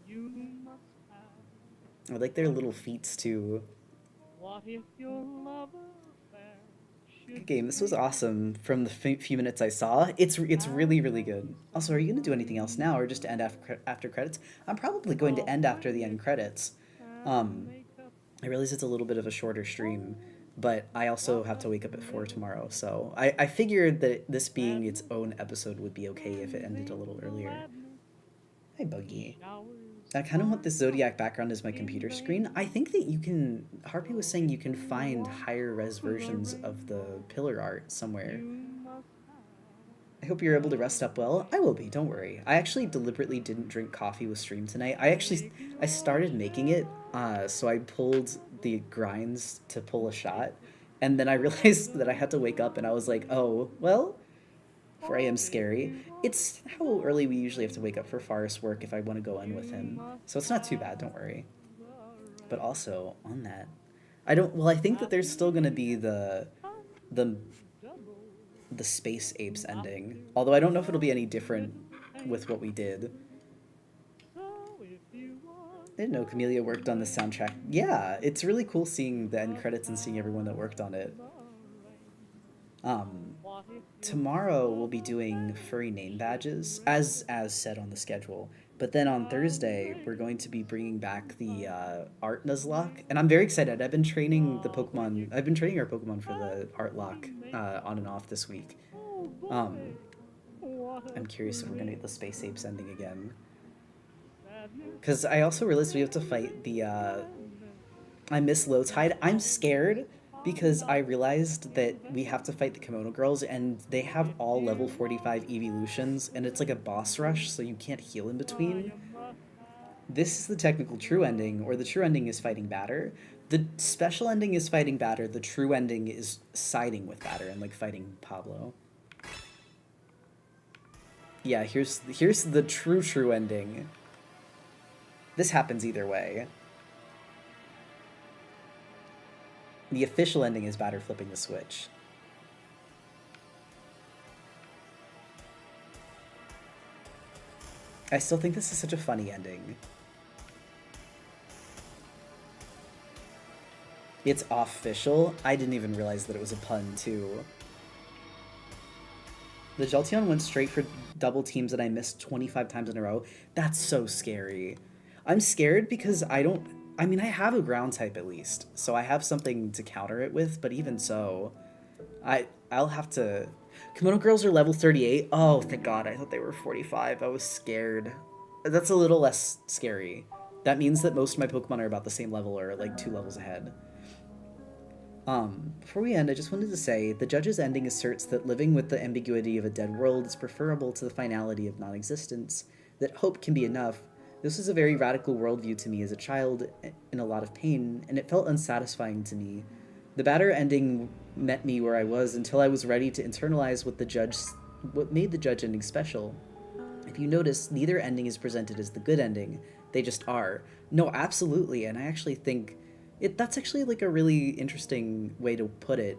you must have. I like their little feats too. What if your lover fair should Good game. This was awesome from the few minutes I saw. It's really, really good. Also, are you going to do anything else now or just end after credits? I'm probably going to end after the end credits. I realize it's a little bit of a shorter stream, but I also have to wake up at 4 tomorrow, so I figured that this being its own episode would be okay if it ended a little earlier. Hi, Buggy. I kind of want this Zodiac background as my computer screen. I think that you can... Harpy was saying you can find higher res versions of the pillar art somewhere. I hope you're able to rest up well. I will be, don't worry. I actually deliberately didn't drink coffee with stream tonight. I started making it, so I pulled the grinds to pull a shot, and then I realized that I had to wake up, and I was like, oh, well, 4 a.m. scary. It's how early we usually have to wake up for Forrest's work if I want to go in with him, so it's not too bad, don't worry. But also, on that, I think that there's still going to be the Space Apes ending, although I don't know if it'll be any different with what we did. I didn't know Camellia worked on the soundtrack. Yeah, it's really cool seeing the end credits and seeing everyone that worked on it. Tomorrow we'll be doing furry name badges, as said on the schedule. But then on Thursday, we're going to be bringing back the art Nuzlocke, and I'm very excited. I've been training our Pokemon for the art lock on and off this week. I'm curious if we're gonna get the Space Apes ending again. Because I also realized we have to fight the I miss Low Tide. I'm scared because I realized that we have to fight the Kimono Girls, and they have all level 45 evolutions, and it's like a boss rush, so you can't heal in between. This is the technical true ending, or the true ending is fighting Batter. The special ending is fighting Batter, the true ending is siding with Batter and like fighting Pablo. Yeah, here's the true ending. This happens either way. The official ending is Batter flipping the switch. I still think this is such a funny ending. It's official. I didn't even realize that it was a pun, too. The Jolteon went straight for double teams and I missed 25 times in a row. That's so scary. I'm scared because I have a ground type at least, so I have something to counter it with, but even so, I'll have to... Kimono Girls are level 38. Oh, thank God, I thought they were 45. I was scared. That's a little less scary. That means that most of my Pokemon are about the same level or like 2 levels ahead. Before we end, I just wanted to say, the judge's ending asserts that living with the ambiguity of a dead world is preferable to the finality of non-existence, that hope can be enough. This was a very radical worldview to me as a child, in a lot of pain, and it felt unsatisfying to me. The Batter ending met me where I was until I was ready to internalize what made the judge ending special. If you notice, neither ending is presented as the good ending, they just are. No, absolutely, and I actually think that's actually like a really interesting way to put it.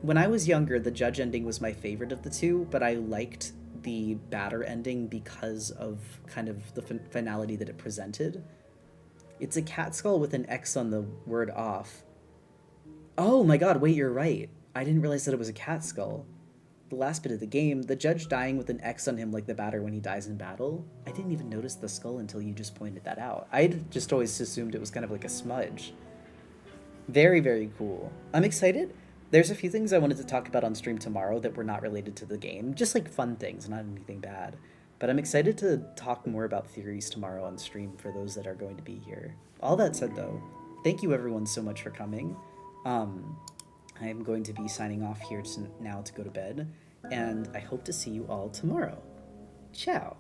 When I was younger, the judge ending was my favorite of the two, but I liked the Batter ending because of kind of the finality that it presented. It's a cat skull with an X on the word off. Oh my God, wait, you're right. I didn't realize that it was a cat skull. The last bit of the game, the judge dying with an X on him like the Batter when he dies in battle. I didn't even notice the skull until you just pointed that out. I'd just always assumed it was kind of like a smudge. Very, very cool. I'm excited. There's a few things I wanted to talk about on stream tomorrow that were not related to the game. Just like fun things, not anything bad. But I'm excited to talk more about theories tomorrow on stream for those that are going to be here. All that said though, thank you everyone so much for coming. I'm going to be signing off here now to go to bed, and I hope to see you all tomorrow. Ciao.